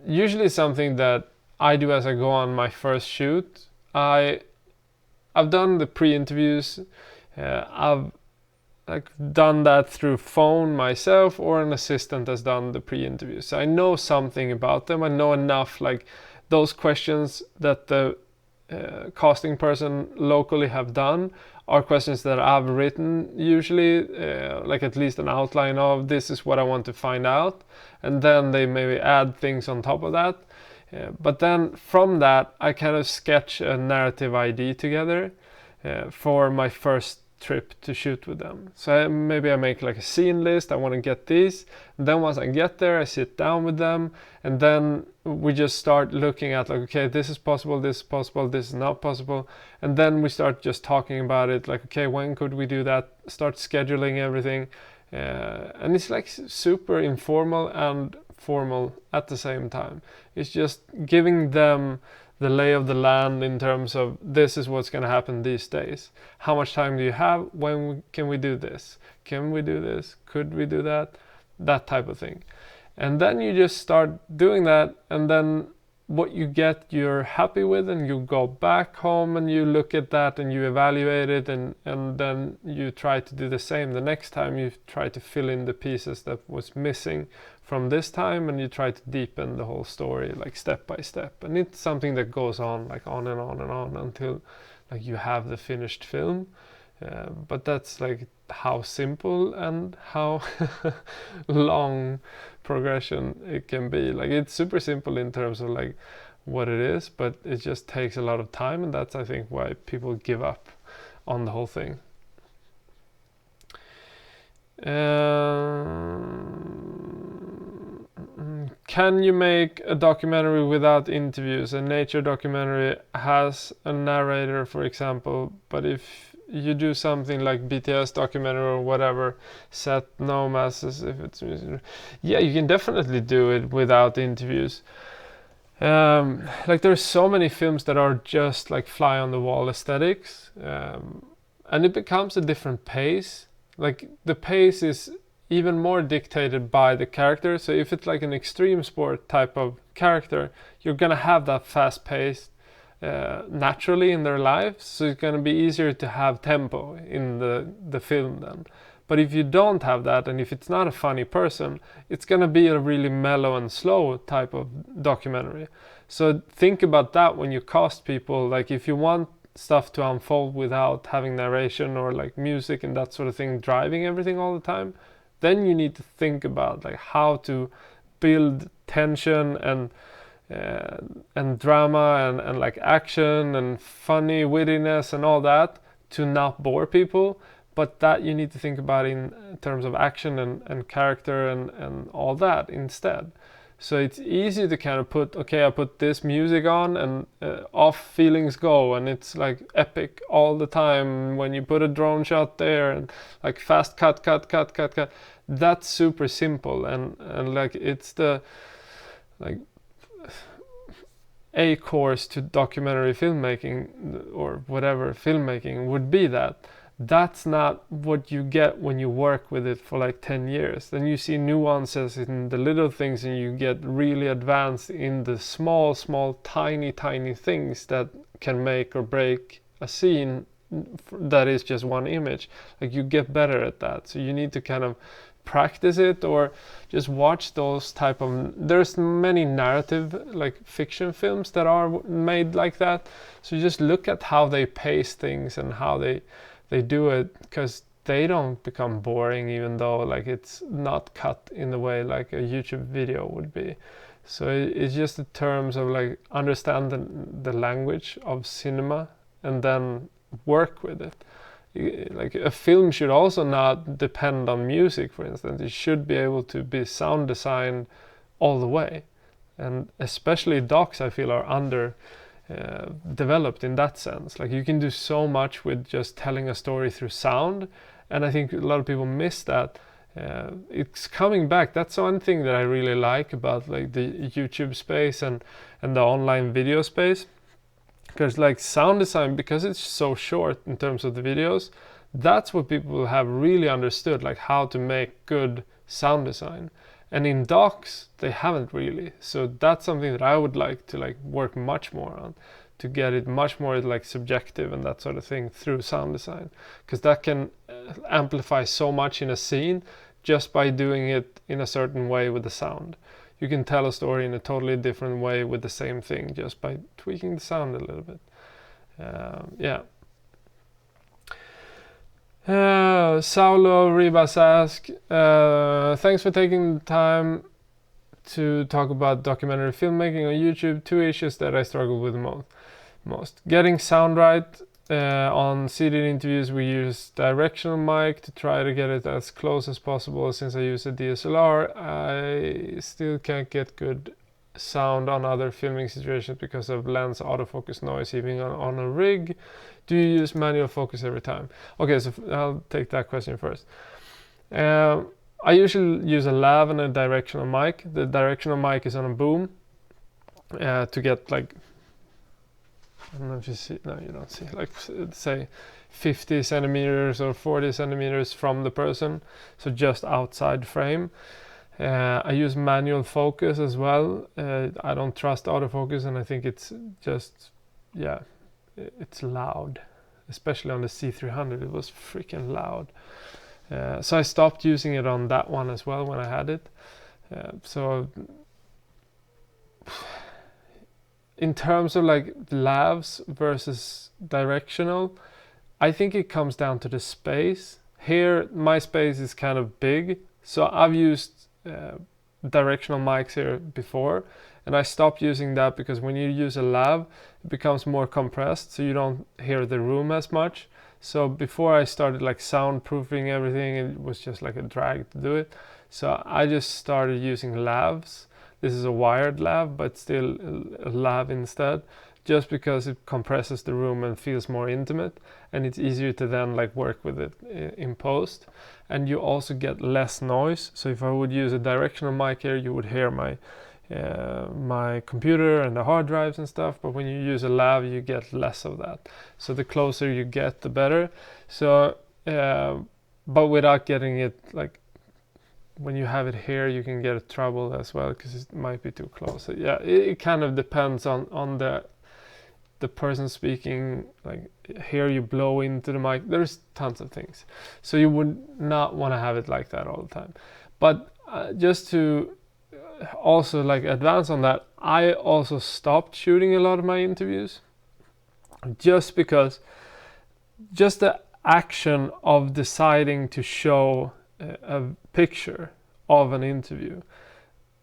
usually something that I do as I go on my first shoot, I've done the pre-interviews. I've like done that through phone myself, or an assistant has done the pre-interviews. So I know something about them. I know enough, like those questions that the casting person locally have done are questions that I've written usually, like at least an outline of, this is what I want to find out, and then they maybe add things on top of that. But then from that I kind of sketch a narrative idea together for my first trip to shoot with them. So maybe I make like a scene list, I want to get these, and then once I get there I sit down with them, and then we just start looking at like, okay, this is possible, this is possible, this is not possible, and then we start just talking about it, like, okay, when could we do that, start scheduling everything, and it's like super informal and formal at the same time. It's just giving them the lay of the land in terms of, this is what's going to happen these days. How much time do you have? When can we do this? Can we do this? Could we do that? That type of thing. And then you just start doing that, and then what you get you're happy with, and you go back home and you look at that and you evaluate it, and then you try to do the same the next time. You try to fill in the pieces that was missing from this time, and you try to deepen the whole story like step by step. And it's something that goes on like on and on and on until like you have the finished film. But that's like how simple and how long progression it can be. Like it's super simple in terms of like what it is, but it just takes a lot of time, and that's I think why people give up on the whole thing. Can you make a documentary without interviews? A nature documentary has a narrator, for example, but if you do something like BTS documentary or whatever, set no masses, if it's, yeah, you can definitely do it without interviews. Like there's so many films that are just like fly on the wall aesthetics, and it becomes a different pace. Like the pace is even more dictated by the character. So if it's like an extreme sport type of character, you're gonna have that fast pace naturally in their lives, so it's gonna be easier to have tempo in the film then. But if you don't have that, and if it's not a funny person, it's gonna be a really mellow and slow type of documentary. So think about that when you cast people. Like if you want stuff to unfold without having narration or like music and that sort of thing driving everything all the time, then you need to think about like how to build tension and drama and like action and funny wittiness and all that to not bore people. But that you need to think about in terms of action and character and all that instead. So it's easy to kind of put, okay, I put this music on and off feelings go, and it's like epic all the time. When you put a drone shot there and like fast cut, that's super simple, and like it's the like a course to documentary filmmaking or whatever filmmaking would be. That's not what you get when you work with it for like 10 years. Then you see nuances in the little things, and you get really advanced in the small, tiny things that can make or break a scene that is just one image. Like you get better at that. So you need to kind of practice it, or just watch those type of, there's many narrative like fiction films that are made like that. So just look at how they pace things and how they do it, because they don't become boring, even though like it's not cut in the way like a YouTube video would be. So it's just in terms of like understand the language of cinema and then work with it. Like a film should also not depend on music, for instance. It should be able to be sound designed all the way. And especially docs, I feel, are under developed in that sense. Like you can do so much with just telling a story through sound, and I think a lot of people miss that. It's coming back. That's one thing that I really like about like the YouTube space and the online video space, because like sound design, because it's so short in terms of the videos, that's what people have really understood, like how to make good sound design. And in docs they haven't really. So that's something that I would like to like work much more on, to get it much more like subjective and that sort of thing through sound design, because that can amplify so much in a scene just by doing it in a certain way with the sound. You can tell a story in a totally different way with the same thing just by tweaking the sound a little bit. Yeah. Saulo Ribas asks, thanks for taking the time to talk about documentary filmmaking on YouTube. Two issues that I struggle with most. Getting sound right. On seated interviews we use directional mic to try to get it as close as possible. Since I use a DSLR, I still can't get good sound on other filming situations because of lens autofocus noise even on a rig. Do you use manual focus every time? Okay, so I'll take that question first. I usually use a lav and a directional mic. The directional mic is on a boom to get like, I don't know if you see, no you don't see, like say 50 centimeters or 40 centimeters from the person, so just outside frame. I use manual focus as well. I don't trust autofocus, and I think it's just, yeah, it's loud, especially on the C300. It was freaking loud. So I stopped using it on that one as well when I had it. So in terms of like lavs versus directional, I think it comes down to the space. Here my space is kind of big, so I've used directional mics here before, and I stopped using that because when you use a lav it becomes more compressed, so you don't hear the room as much. So before I started like soundproofing everything, it was just like a drag to do it. So I just started using lavs. This is a wired lav, but still a lav instead, just because it compresses the room and feels more intimate, and it's easier to then like work with it in post. And you also get less noise. So if I would use a directional mic here, you would hear my my computer and the hard drives and stuff, but when you use a lav you get less of that. So the closer you get, the better. So but without getting it like, when you have it here you can get trouble as well because it might be too close. So yeah, it kind of depends on the person speaking. Like here you blow into the mic, there's tons of things, so you would not want to have it like that all the time. But just to also like advance on that, I also stopped shooting a lot of my interviews just because just the action of deciding to show a picture of an interview,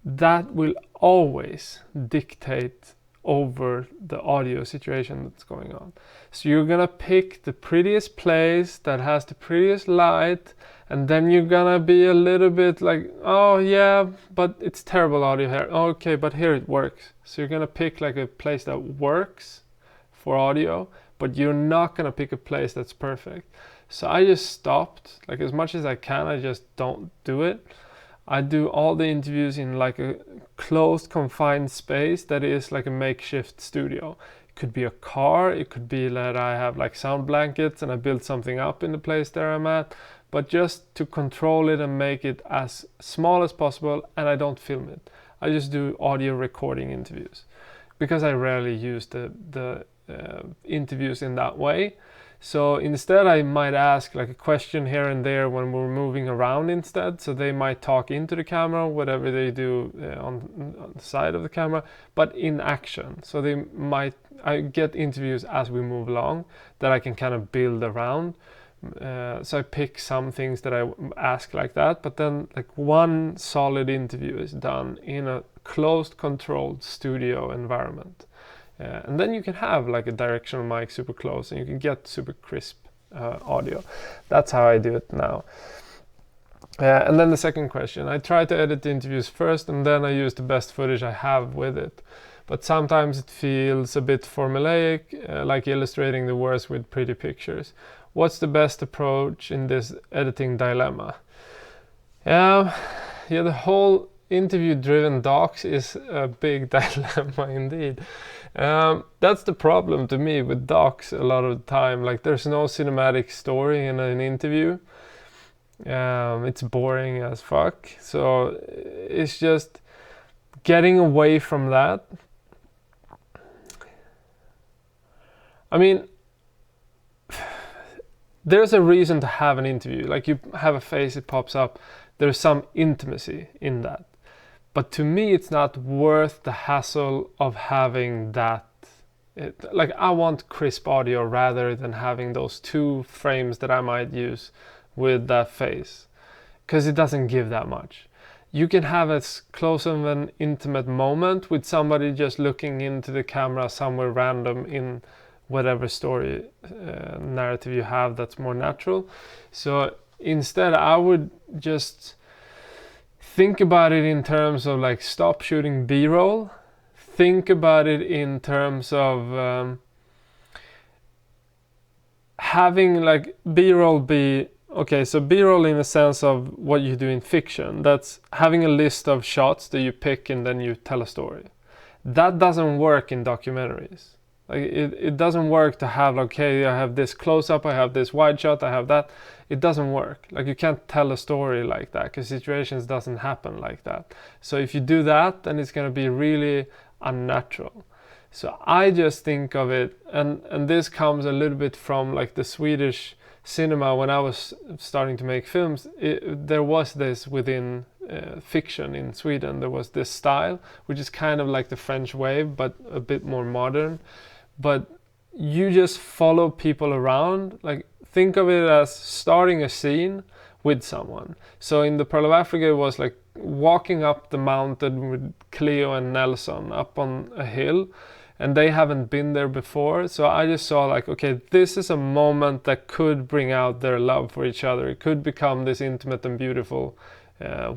that will always dictate over the audio situation that's going on. So you're gonna pick the prettiest place that has the prettiest light, and then you're gonna be a little bit like, oh yeah, but it's terrible audio here. Okay, but here it works. So you're gonna pick like a place that works for audio, but you're not gonna pick a place that's perfect. So I just stopped. Like as much as I can, I just don't do it. I do all the interviews in like a closed, confined space that is like a makeshift studio. It could be a car, it could be that I have like sound blankets and I build something up in the place there I'm at, but just to control it and make it as small as possible, and I don't film it. I just do audio recording interviews because I rarely use the interviews in that way. So instead I might ask like a question here and there when we're moving around instead. So they might talk into the camera, whatever they do on the side of the camera, but in action. So I get interviews as we move along that I can kind of build around. So I pick some things that I ask like that, but then like one solid interview is done in a closed, controlled studio environment. And then you can have like a directional mic super close and you can get super crisp audio. That's how I do it now. And then the second question, I try to edit the interviews first and then I use the best footage I have with it. But sometimes it feels a bit formulaic, like illustrating the words with pretty pictures. What's the best approach in this editing dilemma? Yeah, the whole interview-driven docs is a big dilemma indeed. That's the problem to me with docs a lot of the time. Like there's no cinematic story in an interview. It's boring as fuck. So it's just getting away from that. I mean, there's a reason to have an interview. Like you have a face, it pops up. There's some intimacy in that. But to me, it's not worth the hassle of having that. Like I want crisp audio rather than having those 2 frames that I might use with that face. Because it doesn't give that much. You can have as close of an intimate moment with somebody just looking into the camera somewhere random in whatever story narrative you have that's more natural. So instead I would just think about it in terms of like stop shooting B-roll. Think about it in terms of having like B-roll be okay, so B-roll in the sense of what you do in fiction. That's having a list of shots that you pick and then you tell a story. That doesn't work in documentaries. Like it doesn't work to have, okay, I have this close-up, I have this wide shot, I have that. It doesn't work. Like you can't tell a story like that because situations doesn't happen like that. So if you do that, then it's going to be really unnatural. So I just think of it, and this comes a little bit from like the Swedish cinema. When I was starting to make films, there was this within fiction in Sweden. There was this style, which is kind of like the French wave, but a bit more modern. But you just follow people around. Like think of it as starting a scene with someone. So in The Pearl of Africa, it was like walking up the mountain with Cleo and Nelson up on a hill, and they haven't been there before. So I just saw like, okay, this is a moment that could bring out their love for each other. It could become this intimate and beautiful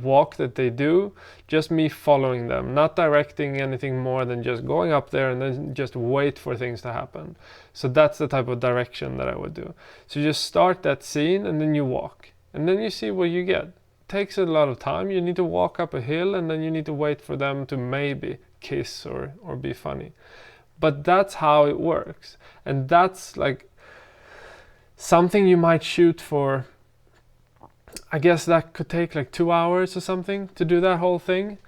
walk that they do. Just me following them, not directing anything more than just going up there and then just wait for things to happen. So that's the type of direction that I would do. So you just start that scene and then you walk. And then you see what you get. It takes a lot of time. You need to walk up a hill and then you need to wait for them to maybe kiss or be funny. But that's how it works. And that's like something you might shoot for. I guess that could take like 2 hours or something to do that whole thing.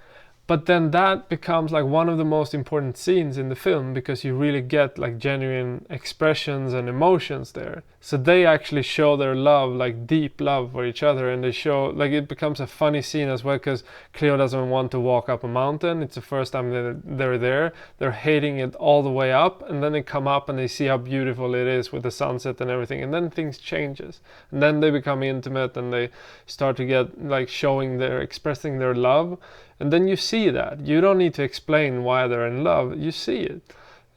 But then that becomes like one of the most important scenes in the film, because you really get like genuine expressions and emotions there. So they actually show their love, like deep love for each other, and they show like it becomes a funny scene as well, because Cleo doesn't want to walk up a mountain. It's the first time they're there. They're hating it all the way up, and then they come up and they see how beautiful it is with the sunset and everything, and then things changes. And then they become intimate and they start to get like expressing their love. And then you see that. You don't need to explain why they're in love. You see it.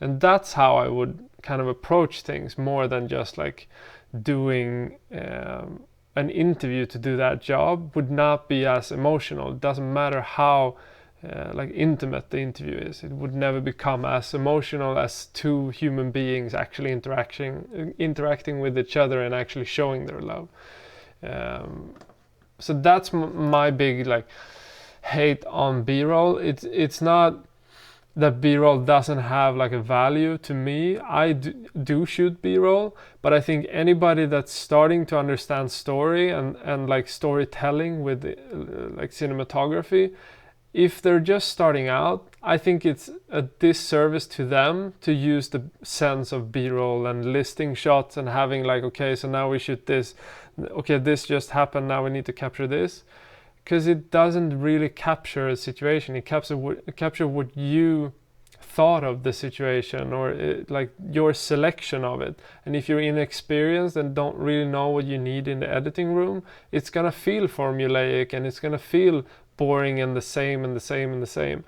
And that's how I would kind of approach things, more than just like doing an interview to do that job. Would not be as emotional. It doesn't matter how like intimate the interview is. It would never become as emotional as 2 human beings actually interacting with each other and actually showing their love. So that's my big like hate on B-roll. It's not that B-roll doesn't have like a value to me. I do shoot B-roll, but I think anybody that's starting to understand story and like storytelling with like cinematography, if they're just starting out, I think it's a disservice to them to use the sense of B-roll and listing shots and having like, okay, so now we shoot this, okay, this just happened, now we need to capture this. Because it doesn't really capture a situation. It captures what you thought of the situation, or like your selection of it. And if you're inexperienced and don't really know what you need in the editing room, it's gonna feel formulaic, and it's gonna feel boring and the same and the same and the same.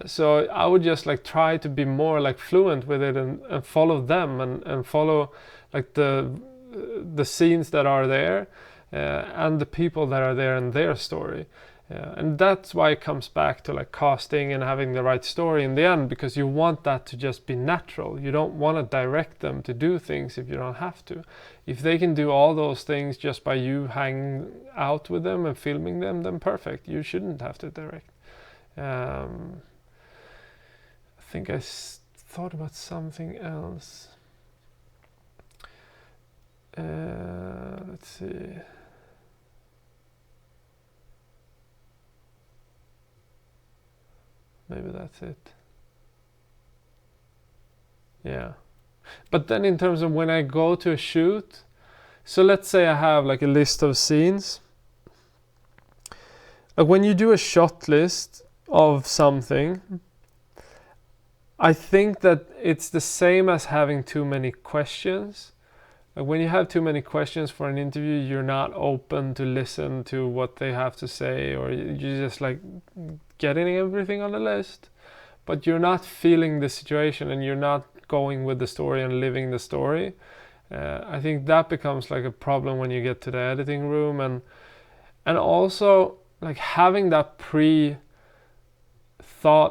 So I would just like try to be more like fluent with it, and follow them, and follow like the scenes that are there, and the people that are there and their story. And that's why it comes back to like casting and having the right story in the end, because you want that to just be natural. You don't want to direct them to do things if you don't have to. If they can do all those things just by you hanging out with them and filming them, then perfect. You shouldn't have to direct. I think I thought about something else. Let's see. Maybe that's it. Yeah. But then in terms of when I go to a shoot, so let's say I have like a list of scenes. Like when you do a shot list of something, I think that it's the same as having too many questions. Like when you have too many questions for an interview, you're not open to listen to what they have to say, or you just like getting everything on the list, but you're not feeling the situation, and you're not going with the story and living the story. I think that becomes like a problem when you get to the editing room, and also like having that pre-thought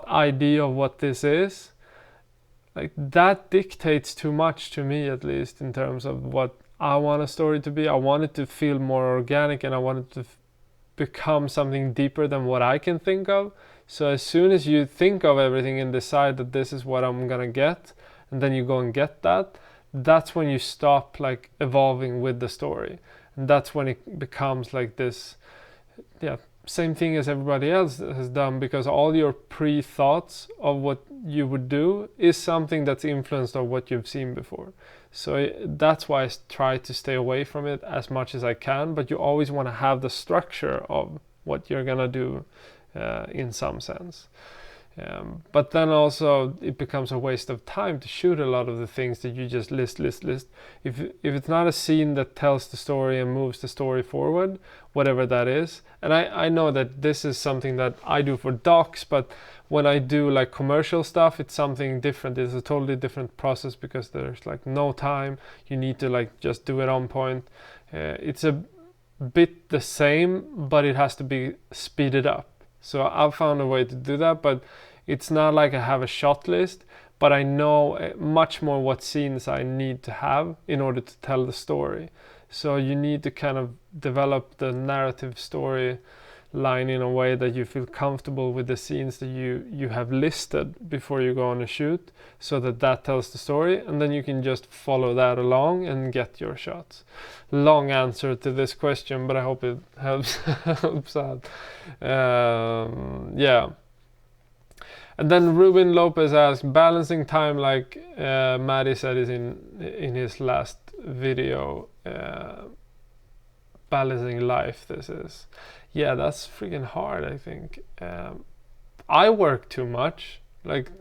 idea of what this is, like that dictates too much to me, at least in terms of what I want a story to be. I want it to feel more organic, and I want it to become something deeper than what I can think of. So as soon as you think of everything and decide that this is what I'm gonna get, and then you go and get that, that's when you stop like evolving with the story. And that's when it becomes like this, same thing as everybody else has done, because all your pre-thoughts of what you would do is something that's influenced of what you've seen before. So that's why I try to stay away from it as much as I can, but you always want to have the structure of what you're gonna do in some sense. But then also it becomes a waste of time to shoot a lot of the things that you just list. If it's not a scene that tells the story and moves the story forward, whatever that is. And I know that this is something that I do for docs, but when I do like commercial stuff, it's something different. It's a totally different process, because there's like no time. You need to like just do it on point. It's a bit the same, but it has to be speeded up. So I've found a way to do that, but it's not like I have a shot list, but I know much more what scenes I need to have in order to tell the story. So you need to kind of develop the narrative story line in a way that you feel comfortable with the scenes that you have listed before you go on a shoot, so that tells the story, and then you can just follow that along and get your shots. Long answer to this question, but I hope it helps out. Yeah. And then Ruben Lopez asks, balancing time, like Maddie said is in his last video, balancing life, this is. Yeah, that's freaking hard, I think. I work too much. Like,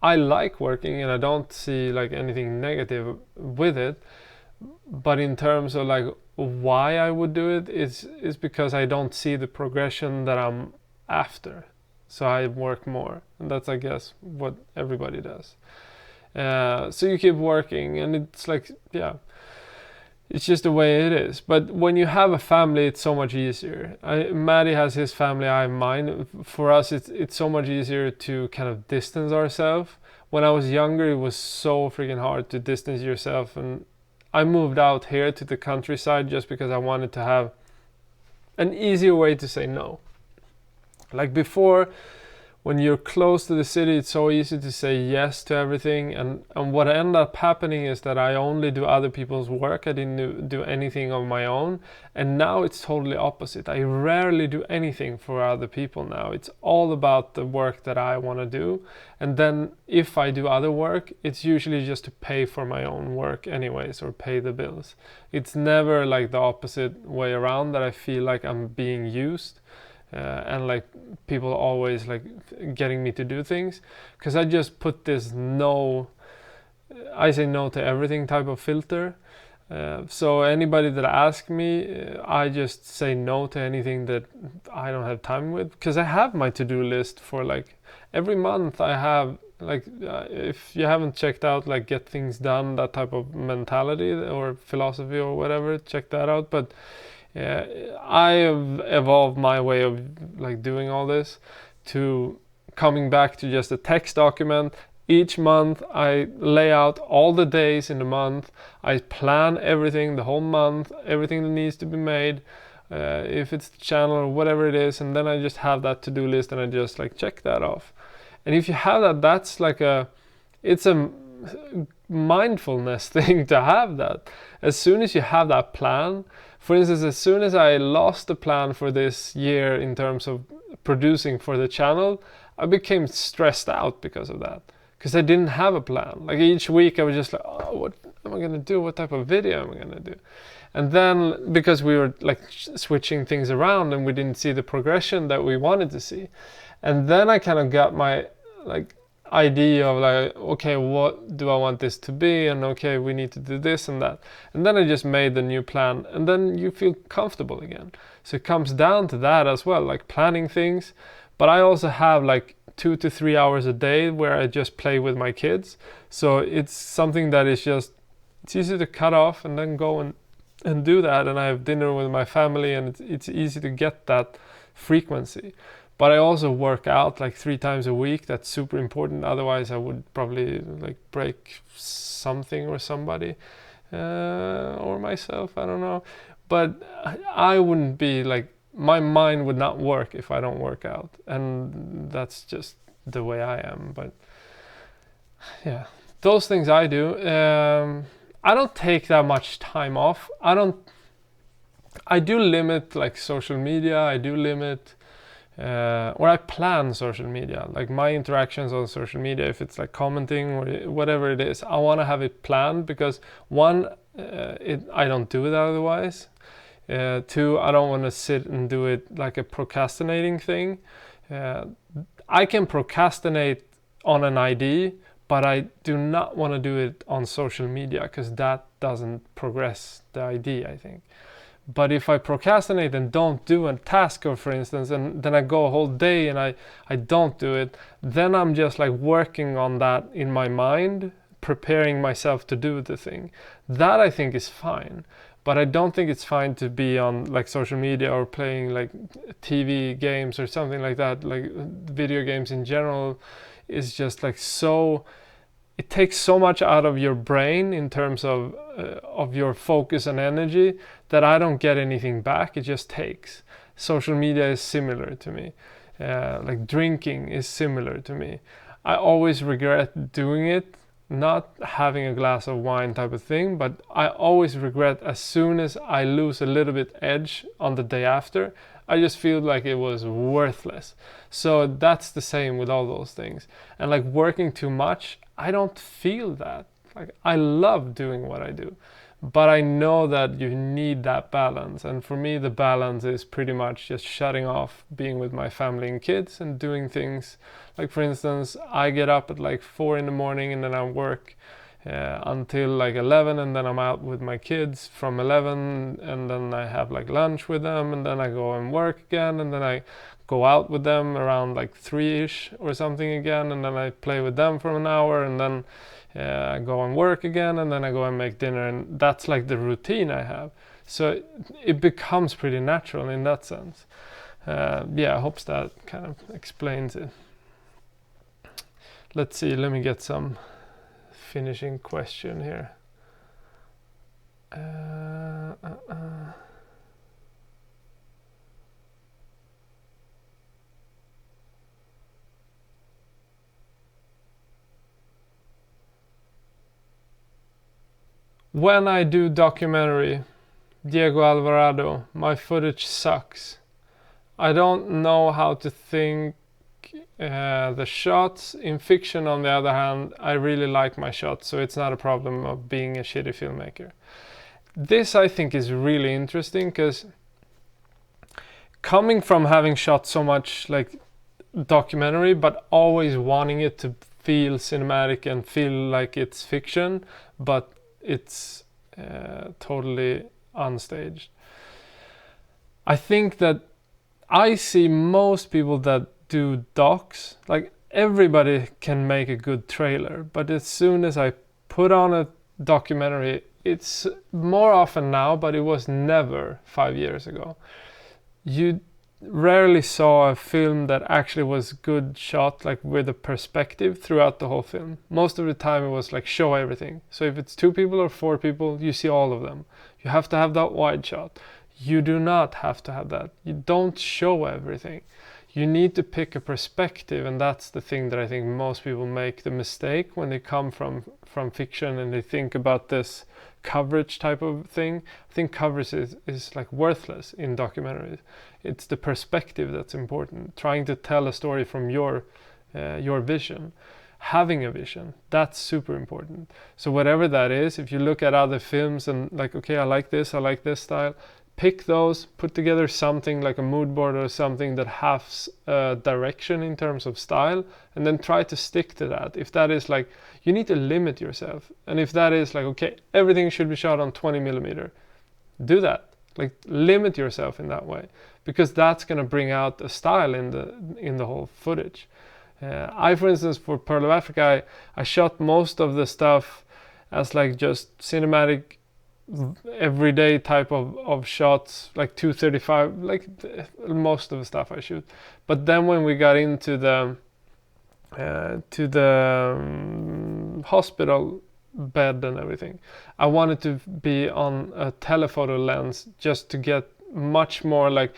I like working, and I don't see like anything negative with it. But in terms of like why I would do it, is because I don't see the progression that I'm after. So I work more, and that's, I guess, what everybody does. So you keep working, and it's like, yeah, it's just the way it is. But when you have a family, it's so much easier. Maddie has his family, I have mine. For us, it's so much easier to kind of distance ourselves. When I was younger, it was so freaking hard to distance yourself, and I moved out here to the countryside just because I wanted to have an easier way to say no. Like before, when you're close to the city, it's so easy to say yes to everything, and what ended up happening is that I only do other people's work. I didn't do anything of my own, and now it's totally opposite. I rarely do anything for other people now. It's all about the work that I want to do, and then if I do other work, it's usually just to pay for my own work anyways, or pay the bills. It's never like the opposite way around, that I feel like I'm being used. and like people always like getting me to do things, because I just put this no, I say no to everything type of filter. So anybody that asks me, I just say no to anything that I don't have time with, because I have my to-do list for like every month. I have like if you haven't checked out like Get Things Done, that type of mentality or philosophy or whatever, check that out. But I have evolved my way of like doing all this to coming back to just a text document. Each month I lay out all the days in the month. I plan everything the whole month, everything that needs to be made, if it's the channel or whatever it is, and then I just have that to-do list and I just like check that off. And if you have that, that's like it's a mindfulness thing to have that. As soon as you have that plan, for instance, as soon as I lost the plan for this year in terms of producing for the channel, I became stressed out because of that. Because I didn't have a plan. Like each week I was just like, oh, what am I gonna do? What type of video am I gonna do? And then because we were like switching things around and we didn't see the progression that we wanted to see. And then I kind of got my like idea of like, okay, what do I want this to be? And okay, we need to do this and that. And then I just made the new plan, and then you feel comfortable again. So it comes down to that as well, like planning things. But I also have like 2 to 3 hours a day where I just play with my kids. So it's something that is just, it's easy to cut off and then go and do that. And I have dinner with my family, and it's easy to get that frequency. But I also work out like 3 times a week. That's super important. Otherwise I would probably like break something or somebody, or myself, I don't know. But I wouldn't be like, my mind would not work if I don't work out. And that's just the way I am. But yeah, those things I do. I don't take that much time off. I do limit like social media. I do limit, or I plan social media, like my interactions on social media. If it's like commenting or whatever it is, I want to have it planned, because one, I don't do it otherwise. 2, I don't want to sit and do it like a procrastinating thing. I can procrastinate on an idea, but I do not want to do it on social media, because that doesn't progress the idea, I think. But if I procrastinate and don't do a task, or for instance, and then I go a whole day and I don't do it, then I'm just like working on that in my mind, preparing myself to do the thing. That I think is fine. But I don't think it's fine to be on like social media or playing like TV games or something like that. Like video games in general is just like so, it takes so much out of your brain in terms of your focus and energy, that I don't get anything back. It just takes. Social media is similar to me. Like drinking is similar to me. I always regret doing it, not having a glass of wine type of thing, but I always regret as soon as I lose a little bit edge on the day after. I just feel like it was worthless. So that's the same with all those things. And like working too much, I don't feel that. Like I love doing what I do, but I know that you need that balance. And for me, the balance is pretty much just shutting off, being with my family and kids, and doing things. Like for instance, I get up at like 4 in the morning, and then I work until like 11, and then I'm out with my kids from 11, and then I have like lunch with them, and then I go and work again, and then I go out with them around like 3ish or something again, and then I play with them for an hour, and then I go and work again, and then I go and make dinner. And that's like the routine I have. So it becomes pretty natural in that sense. Yeah, I hope that kind of explains it. Let's see, let me get some finishing question here. When I do documentary, Diego Alvarado, my footage sucks. I don't know how to think the shots. In fiction, on the other hand, I really like my shots, so it's not a problem of being a shitty filmmaker. This I think is really interesting, because coming from having shot so much like documentary, but always wanting it to feel cinematic and feel like it's fiction, but it's totally unstaged. I think that I see most people that do docs, like everybody can make a good trailer, but as soon as I put on a documentary, it's more often now, but it was never 5 years ago. You rarely saw a film that actually was good shot, like with a perspective throughout the whole film. Most of the time it was like show everything. So if it's 2 people or 4 people, you see all of them. You have to have that wide shot. You do not have to have that. You don't show everything. You need to pick a perspective, and that's the thing that I think most people make the mistake when they come from fiction and they think about this coverage type of thing. I think coverage is like worthless in documentaries. It's the perspective that's important. Trying to tell a story from your vision. Having a vision, that's super important. So whatever that is, if you look at other films and like, okay, I like this style, pick those, put together something like a mood board or something that has direction in terms of style, and then try to stick to that. If that is like, you need to limit yourself. And if that is like, okay, everything should be shot on 20mm, do that. Like limit yourself in that way, because that's going to bring out a style in the whole footage. I, for instance, for Pearl of Africa, I shot most of the stuff as like just cinematic everyday type of shots, like 235, like most of the stuff I shoot. But then when we got into the hospital bed and everything, I wanted to be on a telephoto lens just to get much more like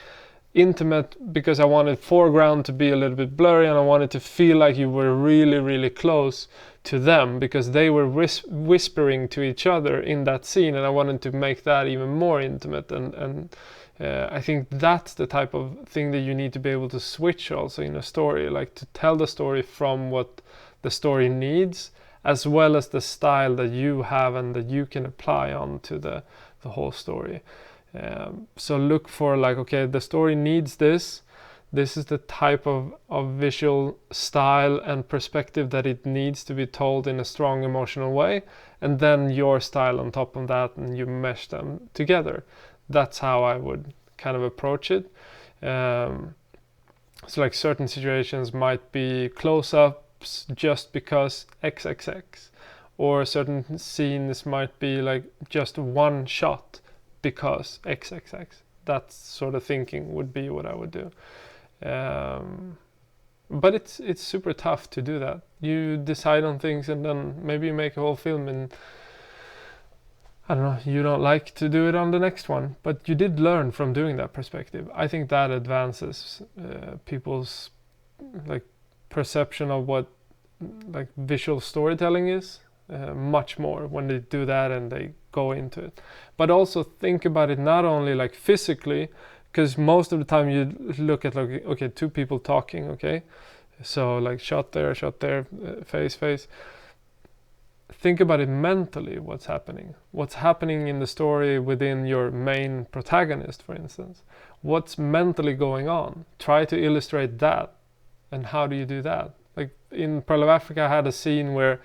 intimate, because I wanted foreground to be a little bit blurry, and I wanted to feel like you were really, really close to them, because they were whispering to each other in that scene, and I wanted to make that even more intimate. And I think that's the type of thing that you need to be able to switch also in a story, like to tell the story from what the story needs, as well as the style that you have and that you can apply onto the whole story. So look for like, okay, the story needs this. This is the type of visual style and perspective that it needs to be told in a strong emotional way. And then your style on top of that, and you mesh them together. That's how I would kind of approach it. So like certain situations might be close-ups just because XXX. Or certain scenes might be like just one shot because XXX. That sort of thinking would be what I would do. But it's super tough to do that. You decide on things and then maybe you make a whole film and I don't know, you don't like to do it on the next one, but you did learn from doing that perspective. I think that advances people's like perception of what like visual storytelling is much more when they do that and they go into it. But also think about it not only like physically, because most of the time you look at like, okay, 2 people talking, okay, so like shot there, face. Think about it mentally, what's happening in the story within your main protagonist, for instance. What's mentally going on? Try to illustrate that. And how do you do that? Like in Pearl of Africa, I had a scene where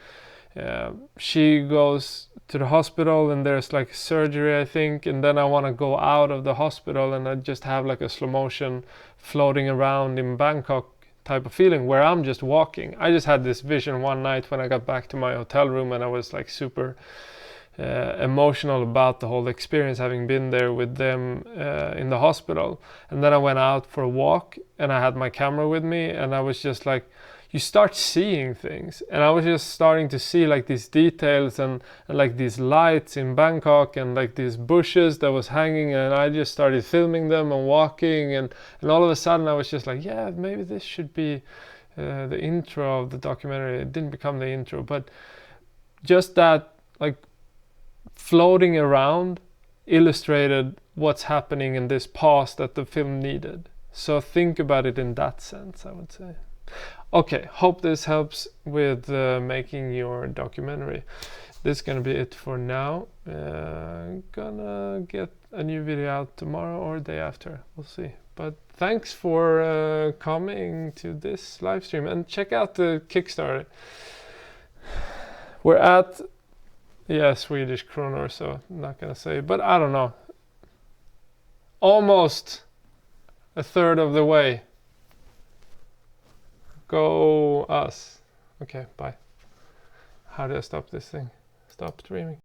she goes to the hospital and there's like surgery, I think, and then I want to go out of the hospital and I just have like a slow motion floating around in Bangkok type of feeling where I'm just walking. I just had this vision one night when I got back to my hotel room, and I was like super emotional about the whole experience, having been there with them in the hospital. And then I went out for a walk and I had my camera with me, and I was just like, you start seeing things, and I was just starting to see like these details and like these lights in Bangkok and like these bushes that was hanging, and I just started filming them and walking, and all of a sudden I was just like, yeah, maybe this should be the intro of the documentary. It didn't become the intro, but just that like floating around illustrated what's happening in this pause that the film needed. So think about it in that sense, I would say. Okay, hope this helps with making your documentary. This is gonna be it for now. Gonna get a new video out tomorrow or day after. We'll see. But thanks for coming to this live stream, and check out the Kickstarter. We're at, yeah, Swedish kronor, so I'm not gonna say, but I don't know. Almost a third of the way. Go us. Okay, bye. How do I stop this thing? Stop streaming.